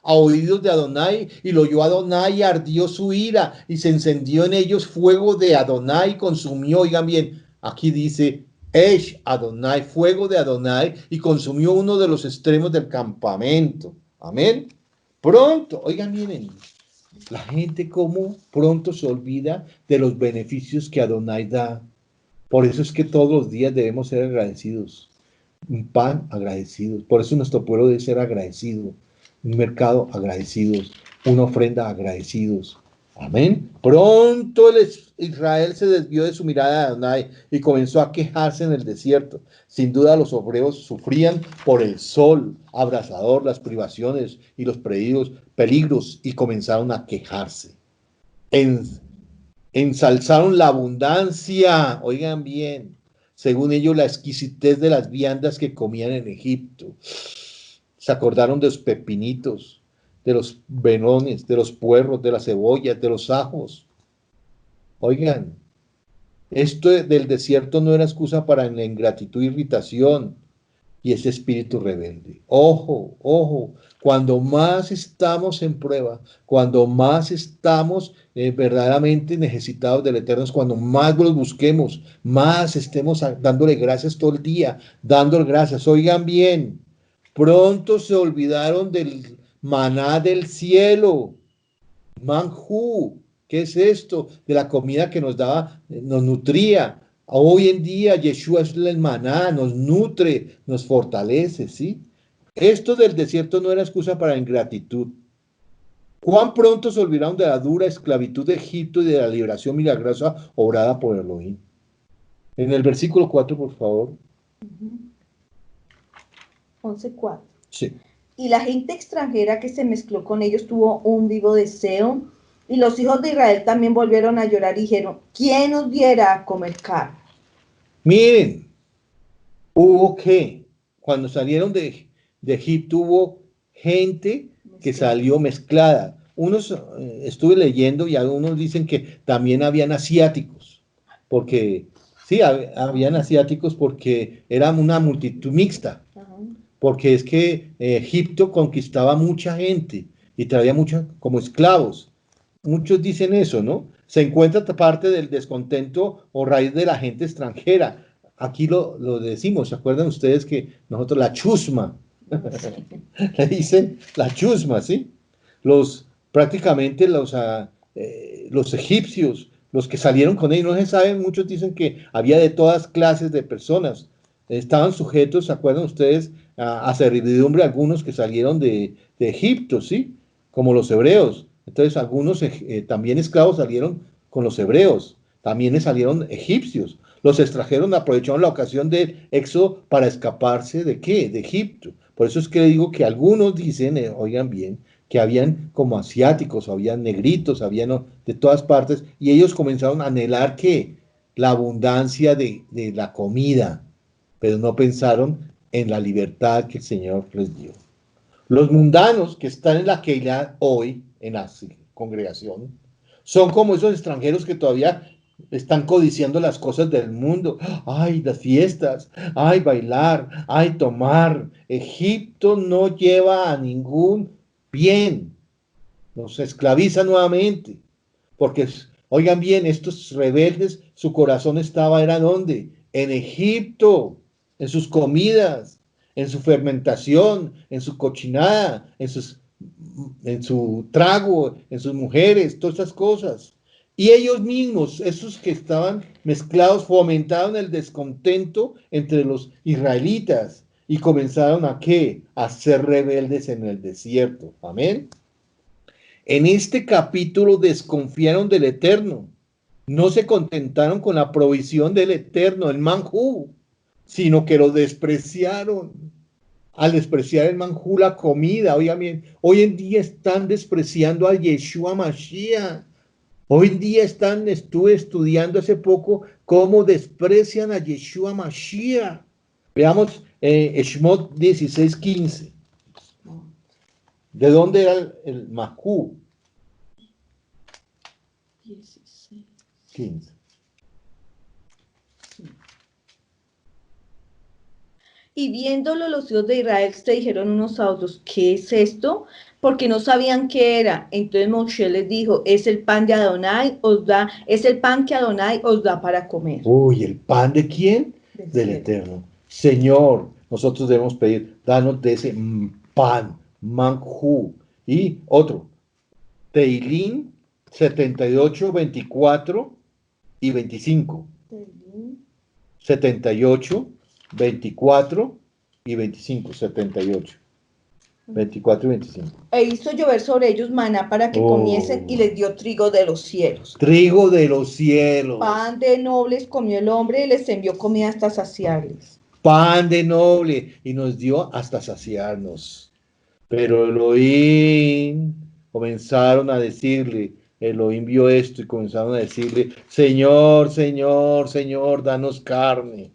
a oídos de Adonai, y lo oyó Adonai y ardió su ira, y se encendió en ellos fuego de Adonai y consumió, oigan bien, aquí dice Esh Adonai, fuego de Adonai, y consumió uno de los extremos del campamento. Amén. Pronto, oigan bien, la gente como pronto se olvida de los beneficios que Adonai da. Por eso es que todos los días debemos ser agradecidos. Un pan agradecidos. Por eso nuestro pueblo debe ser agradecido. Un mercado agradecidos. Una ofrenda agradecidos. Amén. Pronto Israel se desvió de su mirada de Adonai y comenzó a quejarse en el desierto. Sin duda los obreros sufrían por el sol abrasador, las privaciones y los peligros, y comenzaron a quejarse. Ensalzaron la abundancia, oigan bien, según ellos la exquisitez de las viandas que comían en Egipto. Se acordaron de los pepinitos, de los velones, de los puerros, de las cebollas, de los ajos. Oigan, esto del desierto no era excusa para la ingratitud, irritación y ese espíritu rebelde. Ojo, ojo, cuando más estamos en prueba, cuando más estamos verdaderamente necesitados del Eterno, es cuando más los busquemos, más estemos dándole gracias todo el día, dándole gracias. Oigan bien, pronto se olvidaron del maná del cielo, manjú. ¿Qué es esto? De la comida que nos daba, nos nutría. Hoy en día Yeshua es el maná, nos nutre, nos fortalece, ¿sí? Esto del desierto no era excusa para ingratitud. ¿Cuán pronto se olvidaron de la dura esclavitud de Egipto y de la liberación milagrosa obrada por Elohim? En el versículo 4, por favor. 11:4. Sí. Y la gente extranjera que se mezcló con ellos tuvo un vivo deseo, y los hijos de Israel también volvieron a llorar y dijeron: ¿quién nos diera a comer carne? Miren, hubo que, cuando salieron de Egipto, hubo gente que salió mezclada. Unos estuve leyendo y algunos dicen que también habían asiáticos, porque sí, habían asiáticos porque era una multitud mixta, porque es que Egipto conquistaba mucha gente y traía mucha como esclavos. Muchos dicen eso, ¿no? Se encuentra parte del descontento o raíz de la gente extranjera. Aquí lo decimos, ¿se acuerdan ustedes que nosotros la chusma? Le dicen la chusma, ¿sí? Prácticamente los egipcios, los que salieron con ellos, no se saben, muchos dicen que había de todas clases de personas. Estaban sujetos, ¿se acuerdan ustedes? A servidumbre algunos que salieron de Egipto, ¿sí? Como los hebreos. Entonces algunos también esclavos salieron con los hebreos, también salieron egipcios. Los extranjeros aprovecharon la ocasión del éxodo para escaparse ¿de qué? De Egipto. Por eso es que digo que algunos dicen, oigan bien, que habían como asiáticos, habían negritos, habían de todas partes, y ellos comenzaron a anhelar ¿qué? La abundancia de la comida, pero no pensaron en la libertad que el Señor les dio. Los mundanos que están en la Keilah hoy, en la congregación, son como esos extranjeros que todavía están codiciando las cosas del mundo. Ay, las fiestas, ay, bailar, ay, tomar. Egipto no lleva a ningún bien. Nos esclaviza nuevamente. Porque, oigan bien, estos rebeldes, su corazón era ¿dónde? En Egipto, en sus comidas, en su fermentación, en su cochinada, en su trago, en sus mujeres, todas esas cosas. Y ellos mismos, esos que estaban mezclados, fomentaron el descontento entre los israelitas y comenzaron ¿a qué? A ser rebeldes en el desierto. Amén. En este capítulo desconfiaron del Eterno. No se contentaron con la provisión del Eterno, el manjú, sino que lo despreciaron. Al despreciar el manjú, la comida, oigan bien, hoy en día están despreciando a Yeshua Mashiach. Hoy en día estuve estudiando hace poco cómo desprecian a Yeshua Mashiach. Veamos Shmot 16:15. ¿De dónde era el Mahú? 16. 15. Y viéndolo los hijos de Israel se dijeron unos a otros, ¿qué es esto? Porque no sabían qué era. Entonces Moshe les dijo, es el pan de Adonai, es el pan que Adonai os da para comer. Uy, ¿el pan de quién? Del Del cielo. Eterno. Señor, nosotros debemos pedir, danos de ese pan, manjú. Y otro, Teilín 78, 24 y 25. 78, 24 y 25. 78, 24 y 25. E hizo llover sobre ellos maná para que comiesen y les dio trigo de los cielos. Trigo de los cielos. Pan de nobles comió el hombre y les envió comida hasta saciarles. Pan de noble. Y nos dio hasta saciarnos. Pero Elohim comenzaron a decirle, Elohim vio esto y comenzaron a decirle, Señor, Señor, Señor, danos carne.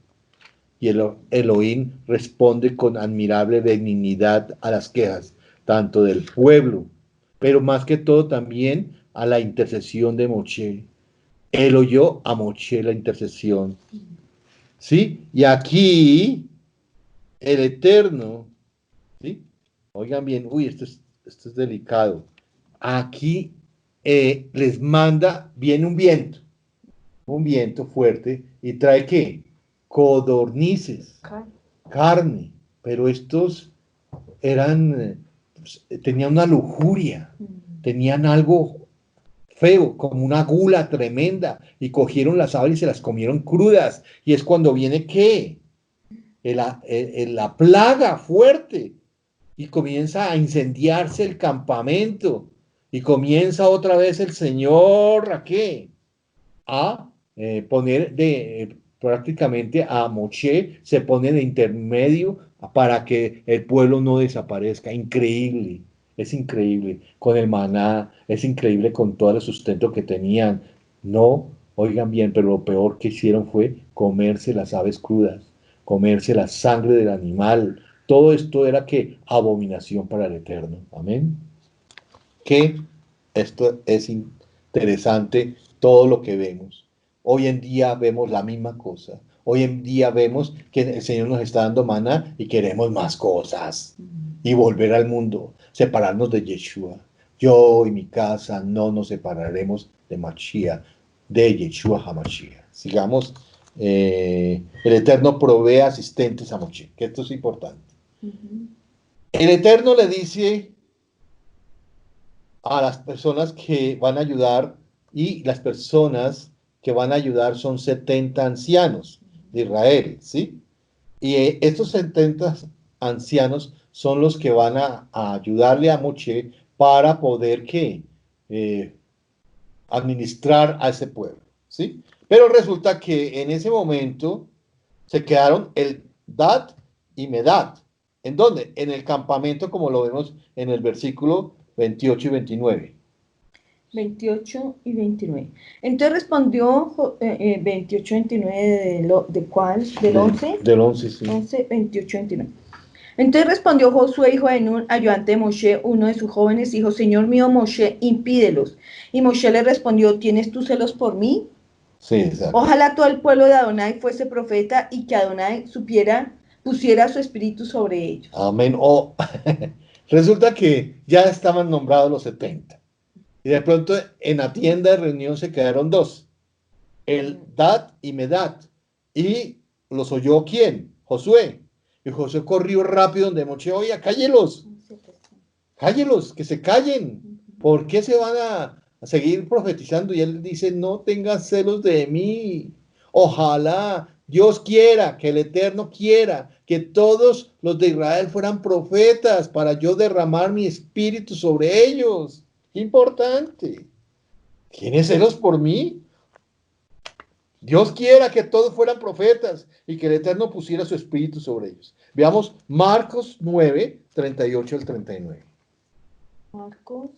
Y Elohim responde con admirable benignidad a las quejas, tanto del pueblo, pero más que todo también a la intercesión de Moshe. Él oyó a Moshe la intercesión. ¿Sí? Y aquí el Eterno, ¿sí? Oigan bien, uy, esto es delicado. Aquí les manda, viene un viento fuerte, y trae ¿qué? Codornices, carne, pero estos eran, tenían una lujuria, tenían algo feo, como una gula tremenda, y cogieron las aves y se las comieron crudas, y es cuando viene ¿qué? La plaga fuerte, y comienza a incendiarse el campamento, y comienza otra vez el Señor, ¿a qué? A poner prácticamente a Moshe, se pone de intermedio para que el pueblo no desaparezca. Increíble, es increíble con el maná, es increíble con todo el sustento que tenían. No, oigan bien, pero lo peor que hicieron fue comerse las aves crudas, comerse la sangre del animal. Todo esto era que abominación para el Eterno. Amén. Que esto es interesante, todo lo que vemos. Hoy en día vemos la misma cosa. Hoy en día vemos que el Señor nos está dando maná y queremos más cosas. Y volver al mundo, separarnos de Yeshua. Yo y mi casa no nos separaremos de Mashiach, de Yeshua HaMashiach. Sigamos. El Eterno provee asistentes a Moshe, que esto es importante. El Eterno le dice a las personas que van a ayudar, y las personas que van a ayudar son 70 ancianos de Israel, ¿sí? Y estos 70 ancianos son los que van a ayudarle a Moshe para poder ¿qué? Administrar a ese pueblo, ¿sí? Pero resulta que en ese momento se quedaron el Dad y Medad. ¿En dónde? En el campamento, como lo vemos en el versículo 28 y 29. 28 y 29. Entonces respondió 28, 29 ¿de cuál? ¿Del 11? Del 11, sí. 11, 28, 29. Entonces respondió Josué, hijo de Nun, ayudante de Moshe, uno de sus jóvenes, dijo, Señor mío Moshe, impídelos. Y Moshe le respondió, ¿tienes tú celos por mí? Sí, exacto. Ojalá todo el pueblo de Adonai fuese profeta y que Adonai pusiera su espíritu sobre ellos. Amén. Resulta que ya estaban nombrados los 70. Y de pronto en la tienda de reunión se quedaron dos. El Dad y Medad. Y los oyó ¿quién? Josué. Y Josué corrió rápido donde Moshe, oye, cállelos, que se callen. ¿Por qué se van a seguir profetizando? Y él dice, no tengas celos de mí. Ojalá Dios quiera, que el Eterno quiera, que todos los de Israel fueran profetas para yo derramar mi espíritu sobre ellos. Qué importante. ¿Tienes celos por mí? Dios quiera que todos fueran profetas y que el Eterno pusiera su espíritu sobre ellos. Veamos Marcos 9, 38 al 39. Marcos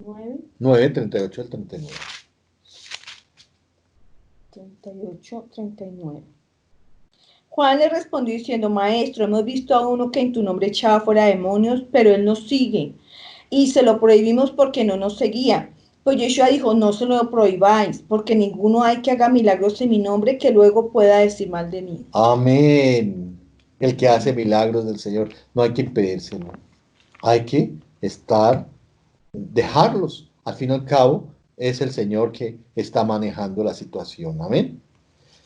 9, 9, 38 al 39. 38, 39. Juan le respondió diciendo, Maestro, hemos visto a uno que en tu nombre echaba fuera demonios, pero él nos sigue. Y se lo prohibimos porque no nos seguía. Pues Yeshua dijo, no se lo prohibáis, porque ninguno hay que haga milagros en mi nombre que luego pueda decir mal de mí. Amén. El que hace milagros del Señor, no hay que impedírselo. Hay que dejarlos. Al fin y al cabo, es el Señor que está manejando la situación. Amén.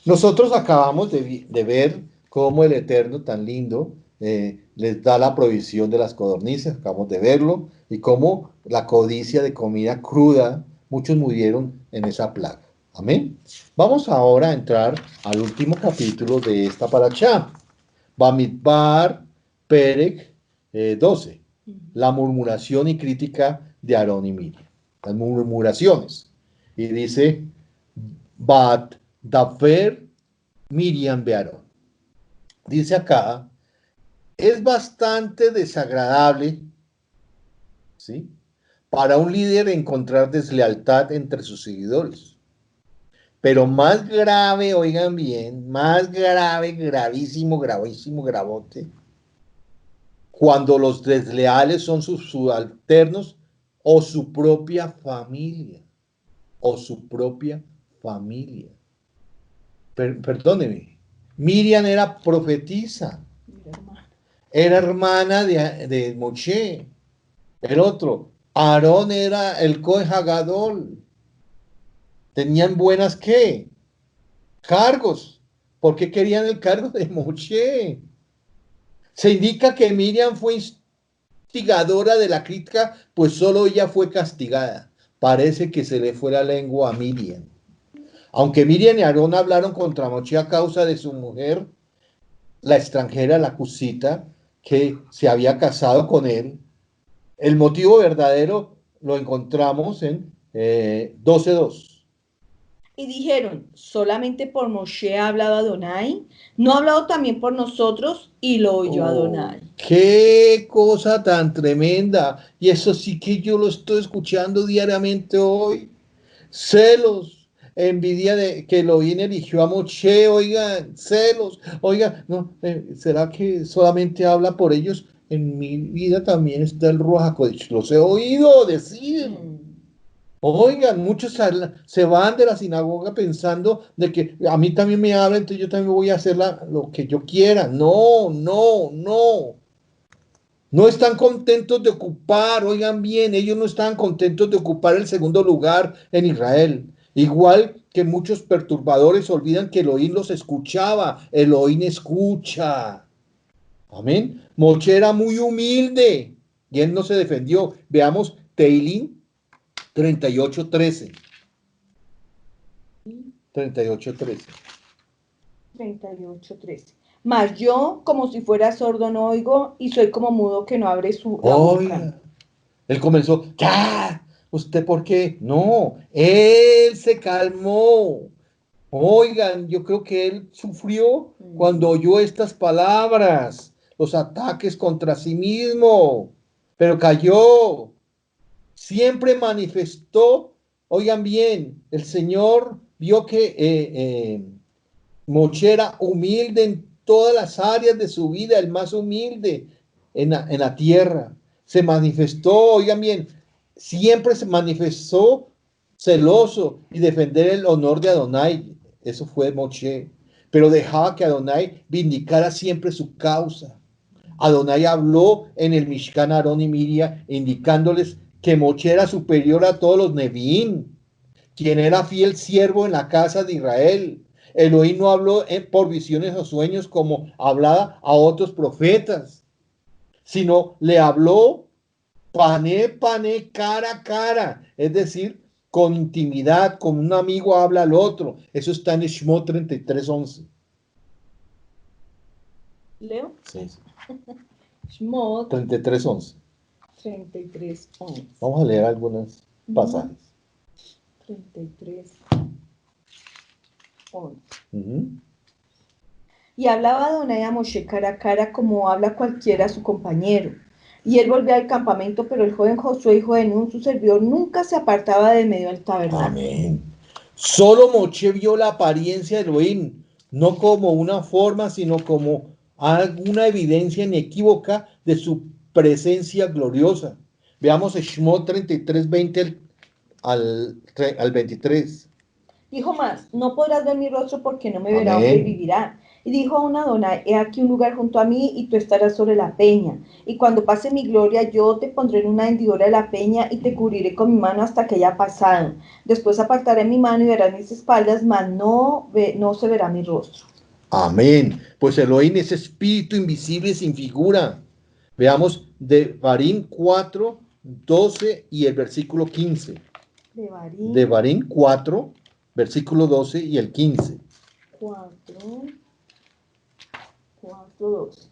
Nosotros acabamos de ver cómo el Eterno tan lindo les da la provisión de las codornices, acabamos de verlo, y cómo la codicia de comida cruda, muchos murieron en esa plaga. Amén. Vamos ahora a entrar al último capítulo de esta parashá. Bamidbar Perek 12. La murmuración y crítica de Aarón y Miriam. Las murmuraciones. Y dice, Bat Dafer Miriam Bearón. Dice acá, es bastante desagradable, ¿sí?, para un líder encontrar deslealtad entre sus seguidores. Pero más grave, oigan bien, más grave, gravísimo, gravísimo, gravote, cuando los desleales son sus subalternos o su propia familia. O su propia familia. Perdóneme, Miriam era profetisa, era hermana de Moshe. El otro, Aarón era el Cohen Hagadol. Tenían buenas, ¿qué? Cargos. ¿Por qué querían el cargo de Moshe? Se indica que Miriam fue instigadora de la crítica, pues solo ella fue castigada. Parece que se le fue la lengua a Miriam. Aunque Miriam y Aarón hablaron contra Moshe a causa de su mujer, la extranjera, la cusita, que se había casado con él, el motivo verdadero lo encontramos en 12:2. Y dijeron, ¿solamente por Moshe ha hablado Adonai? ¿No ha hablado también por nosotros? Y lo oyó Adonai. ¡Qué cosa tan tremenda! Y eso sí que yo lo estoy escuchando diariamente hoy. Celos, envidia de que Elohim eligió a Moshe, oigan, celos. Oigan, no, ¿será que solamente habla por ellos? En mi vida también está el Ruach HaKodesh. Los he oído decir. Oigan, muchos se van de la sinagoga pensando de que a mí también me hablan, entonces yo también voy a hacer lo que yo quiera. No, no, no. No están contentos de ocupar, oigan bien, ellos no estaban contentos de ocupar el segundo lugar en Israel. Igual que muchos perturbadores olvidan que Elohim los escuchaba. Elohim escucha. Amén. Moshe era muy humilde y él no se defendió. Veamos Teilín 38:13. 38:13. 38:13. Mas yo, como si fuera sordo, no oigo, y soy como mudo que no abre la boca. Él comenzó, ¡ya! ¿Usted por qué? No, él se calmó. Oigan, yo creo que él sufrió cuando oyó estas palabras, los ataques contra sí mismo, pero cayó. Siempre manifestó, oigan bien, el Señor vio que Moshe era humilde en todas las áreas de su vida, el más humilde en la tierra. Se manifestó, oigan bien, siempre se manifestó celoso y defender el honor de Adonai. Eso fue Moshe. Pero dejaba que Adonai vindicara siempre su causa. Adonai habló en el Mishkan a Aarón y Miriam, indicándoles que Moshe era superior a todos los Neviín, quien era fiel siervo en la casa de Israel. Elohim no habló por visiones o sueños como hablaba a otros profetas, sino le habló pané, cara a cara, es decir, con intimidad, como un amigo habla al otro. Eso está en Shemot 33:11. ¿Leo? Sí. Shemot 33:11. 33:11. Vamos a leer algunos pasajes. 33:11. Y hablaba Adonai a Moshe cara a cara como habla cualquiera a su compañero. Y él volvió al campamento, pero el joven Josué, hijo de Nun, su servidor, nunca se apartaba de medio del tabernáculo. Amén. Solo Moshe vio la apariencia de Elohim. no como una forma, sino como alguna evidencia inequívoca de su presencia gloriosa. Veamos Shemot 33, 20 al 23. Dijo más, no podrás ver mi rostro porque no me verá hombre y Amén. vivirá. Y dijo a Adonai, he aquí un lugar junto a mí y tú estarás sobre la peña. Y cuando pase mi gloria, yo te pondré en una hendidura de la peña y te cubriré con mi mano hasta que haya pasado. Después apartaré mi mano y verás mis espaldas, mas no se verá mi rostro. Amén. Pues Elohim es espíritu invisible sin figura. Veamos Devarim 4, 12 y el versículo 15. Devarim 4, versículo 12 y el 15. 4:12.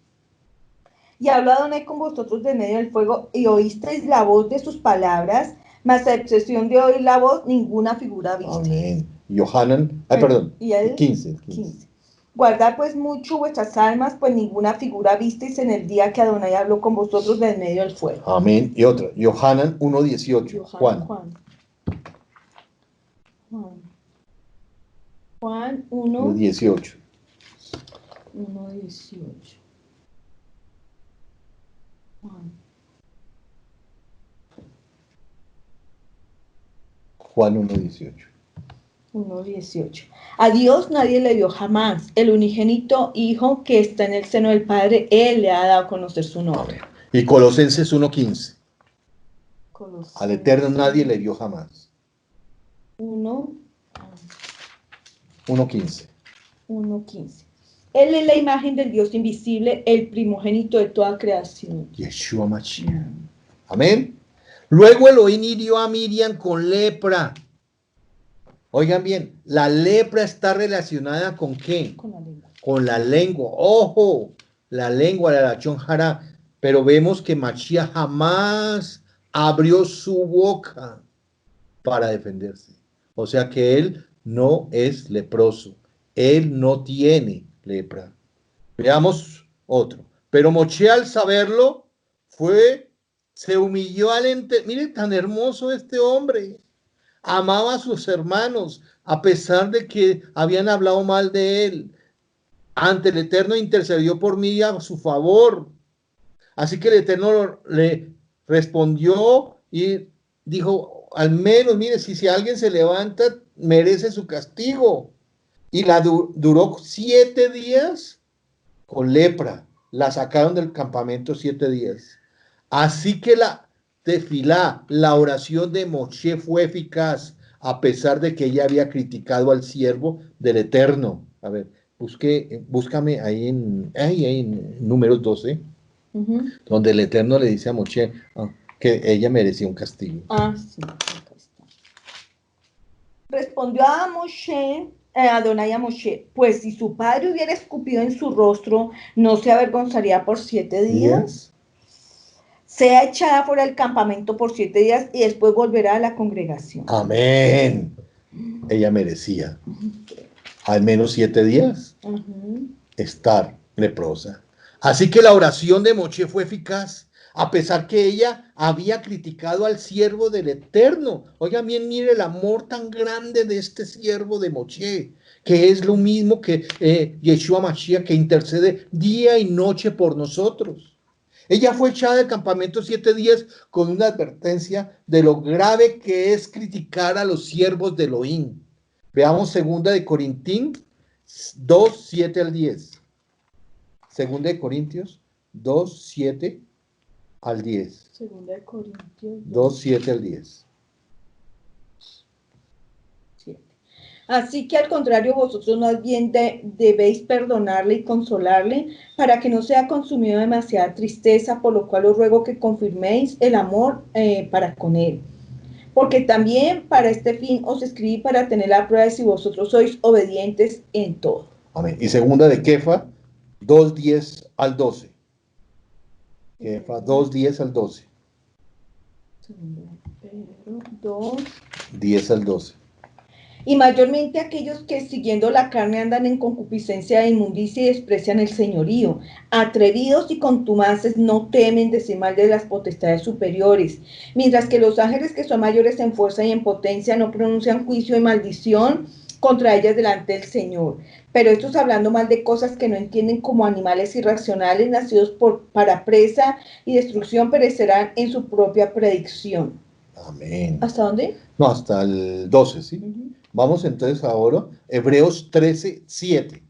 Y habló Adonai con vosotros de medio del fuego, y oísteis la voz de sus palabras, mas a excepción de oír la voz, ninguna figura viste. Amén. Yohanan, perdón, Y el 15. 15. Guardad pues mucho vuestras almas, pues ninguna figura visteis en el día que Adonai habló con vosotros de medio del fuego. Amén. Y otra, Yohanan 1:18. Juan 1:18. 1:18. Juan 1:18. 1:18. A Dios nadie le dio jamás. El unigénito Hijo que está en el seno del Padre, Él le ha dado a conocer su nombre. Y Colosenses 1:15. Colosenses. Al Eterno nadie le dio jamás. 1:15. 1:15. Él es la imagen del Dios invisible, el primogénito de toda creación. Yeshua Mashiach. Amén. Luego Elohim hirió a Miriam con lepra. Oigan bien, la lepra está relacionada ¿con qué? Con la lengua. Con la lengua. Ojo, la lengua, la lachón jara. Pero vemos que Mashiach jamás abrió su boca para defenderse. O sea que él no es leproso. Él no tiene lepra. Veamos otro. Pero Moshe al saberlo se humilló al ente. Miren tan hermoso este hombre. Amaba a sus hermanos a pesar de que habían hablado mal de él. Ante el Eterno intercedió por mí a su favor. Así que el Eterno le respondió y dijo, al menos, mire, si alguien se levanta, merece su castigo. Y la duró 7 días con lepra. La sacaron del campamento 7 días. Así que la tefilá, la oración de Moshe fue eficaz, a pesar de que ella había criticado al siervo del Eterno. A ver, búscame ahí en Números 12, donde el Eterno le dice a Moshe que ella merecía un castigo. Sí, acá está. Respondió a Moshe, Adonai a Moshe, pues si su padre hubiera escupido en su rostro, ¿no se avergonzaría por 7 días? Sea echada fuera del campamento por 7 días y después volverá a la congregación. Amén. Ella merecía al menos 7 días estar leprosa. Así que la oración de Moshe fue eficaz, a pesar que ella había criticado al siervo del Eterno. Oigan bien, mire el amor tan grande de este siervo de Moshe, que es lo mismo que Yeshua Mashiach, que intercede día y noche por nosotros. Ella fue echada del campamento 7 días con una advertencia de lo grave que es criticar a los siervos de Elohim. Veamos 2 de Corintios 2, 7 al 10. 2 de Corintios 2, 7 al 10. 2 de Corintios 2, 7 al 10. 7. Así que al contrario, vosotros más bien debéis perdonarle y consolarle para que no sea consumido de demasiada tristeza, por lo cual os ruego que confirméis el amor para con él. Porque también para este fin os escribí para tener la prueba de si vosotros sois obedientes en todo. Amén. Y 2 de Kefa 2, 10 al 12. Kefa 2, 10 al 12. 2, 10 al 12. Y mayormente aquellos que siguiendo la carne andan en concupiscencia de inmundicia y desprecian el señorío. Atrevidos y contumaces no temen decir mal de las potestades superiores, mientras que los ángeles que son mayores en fuerza y en potencia no pronuncian juicio y maldición contra ellas delante del Señor. Pero estos hablando mal de cosas que no entienden como animales irracionales, nacidos para presa y destrucción, perecerán en su propia predicción. Amén. ¿Hasta dónde? No, hasta el 12, ¿sí? Vamos entonces ahora, Hebreos 13, 7.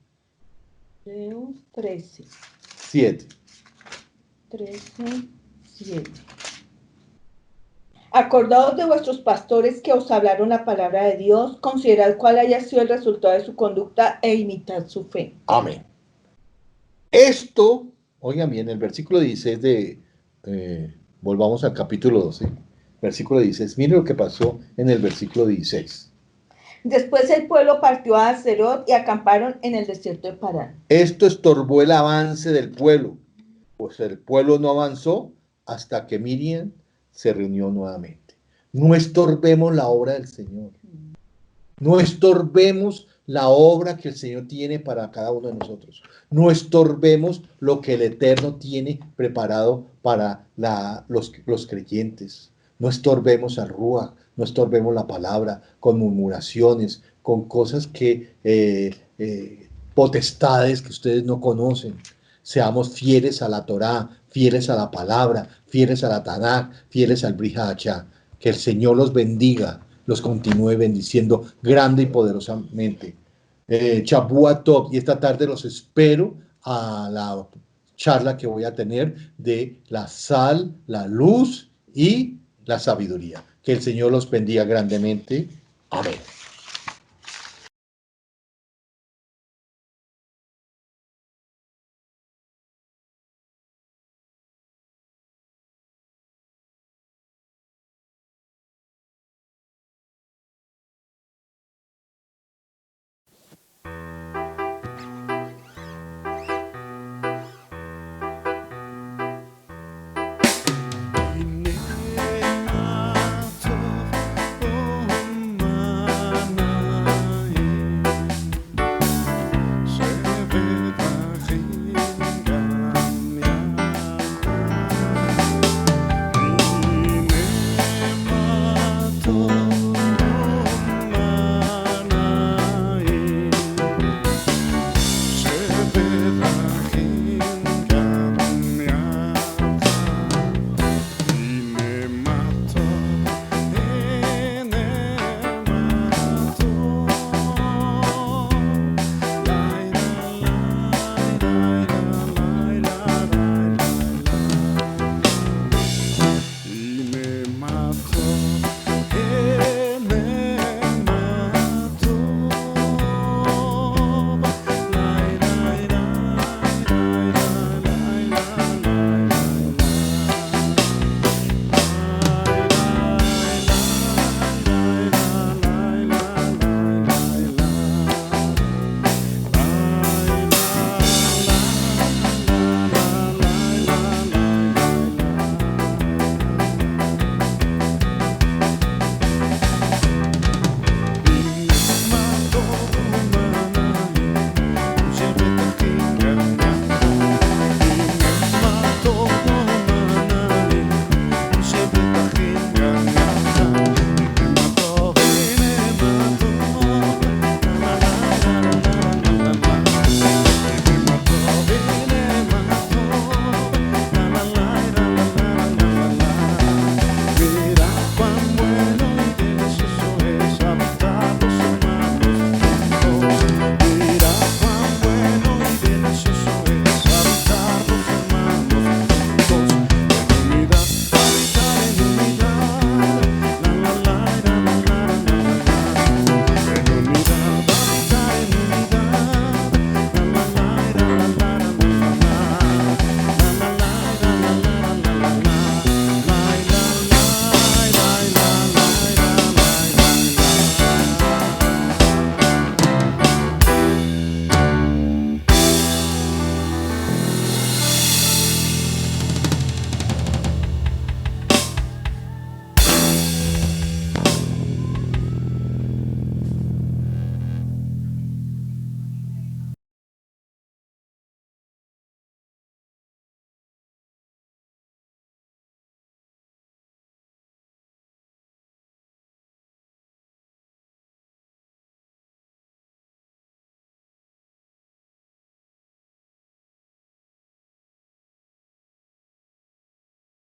Hebreos 13, 7. 7. Acordaos de vuestros pastores que os hablaron la palabra de Dios, considerad cuál haya sido el resultado de su conducta e imitad su fe. Amén. Esto, oigan bien, el versículo 16 volvamos al capítulo 12, versículo 16, miren lo que pasó en el versículo 16. Después el pueblo partió a Acerot y acamparon en el desierto de Parán. Esto estorbó el avance del pueblo, pues el pueblo no avanzó hasta que Miriam se reunió nuevamente. No estorbemos la obra del Señor. No estorbemos la obra que el Señor tiene para cada uno de nosotros. No estorbemos lo que el Eterno tiene preparado para los creyentes. No estorbemos al Ruach, no estorbemos la palabra con murmuraciones, con cosas potestades que ustedes no conocen. Seamos fieles a la Torá, fieles a la palabra, fieles a la Tanakh, fieles al Brit Hadashah. Que el Señor los bendiga, los continúe bendiciendo grande y poderosamente. Shavua Tov, y esta tarde los espero a la charla que voy a tener de la sal, la luz y la sabiduría. Que el Señor los bendiga grandemente. Amén.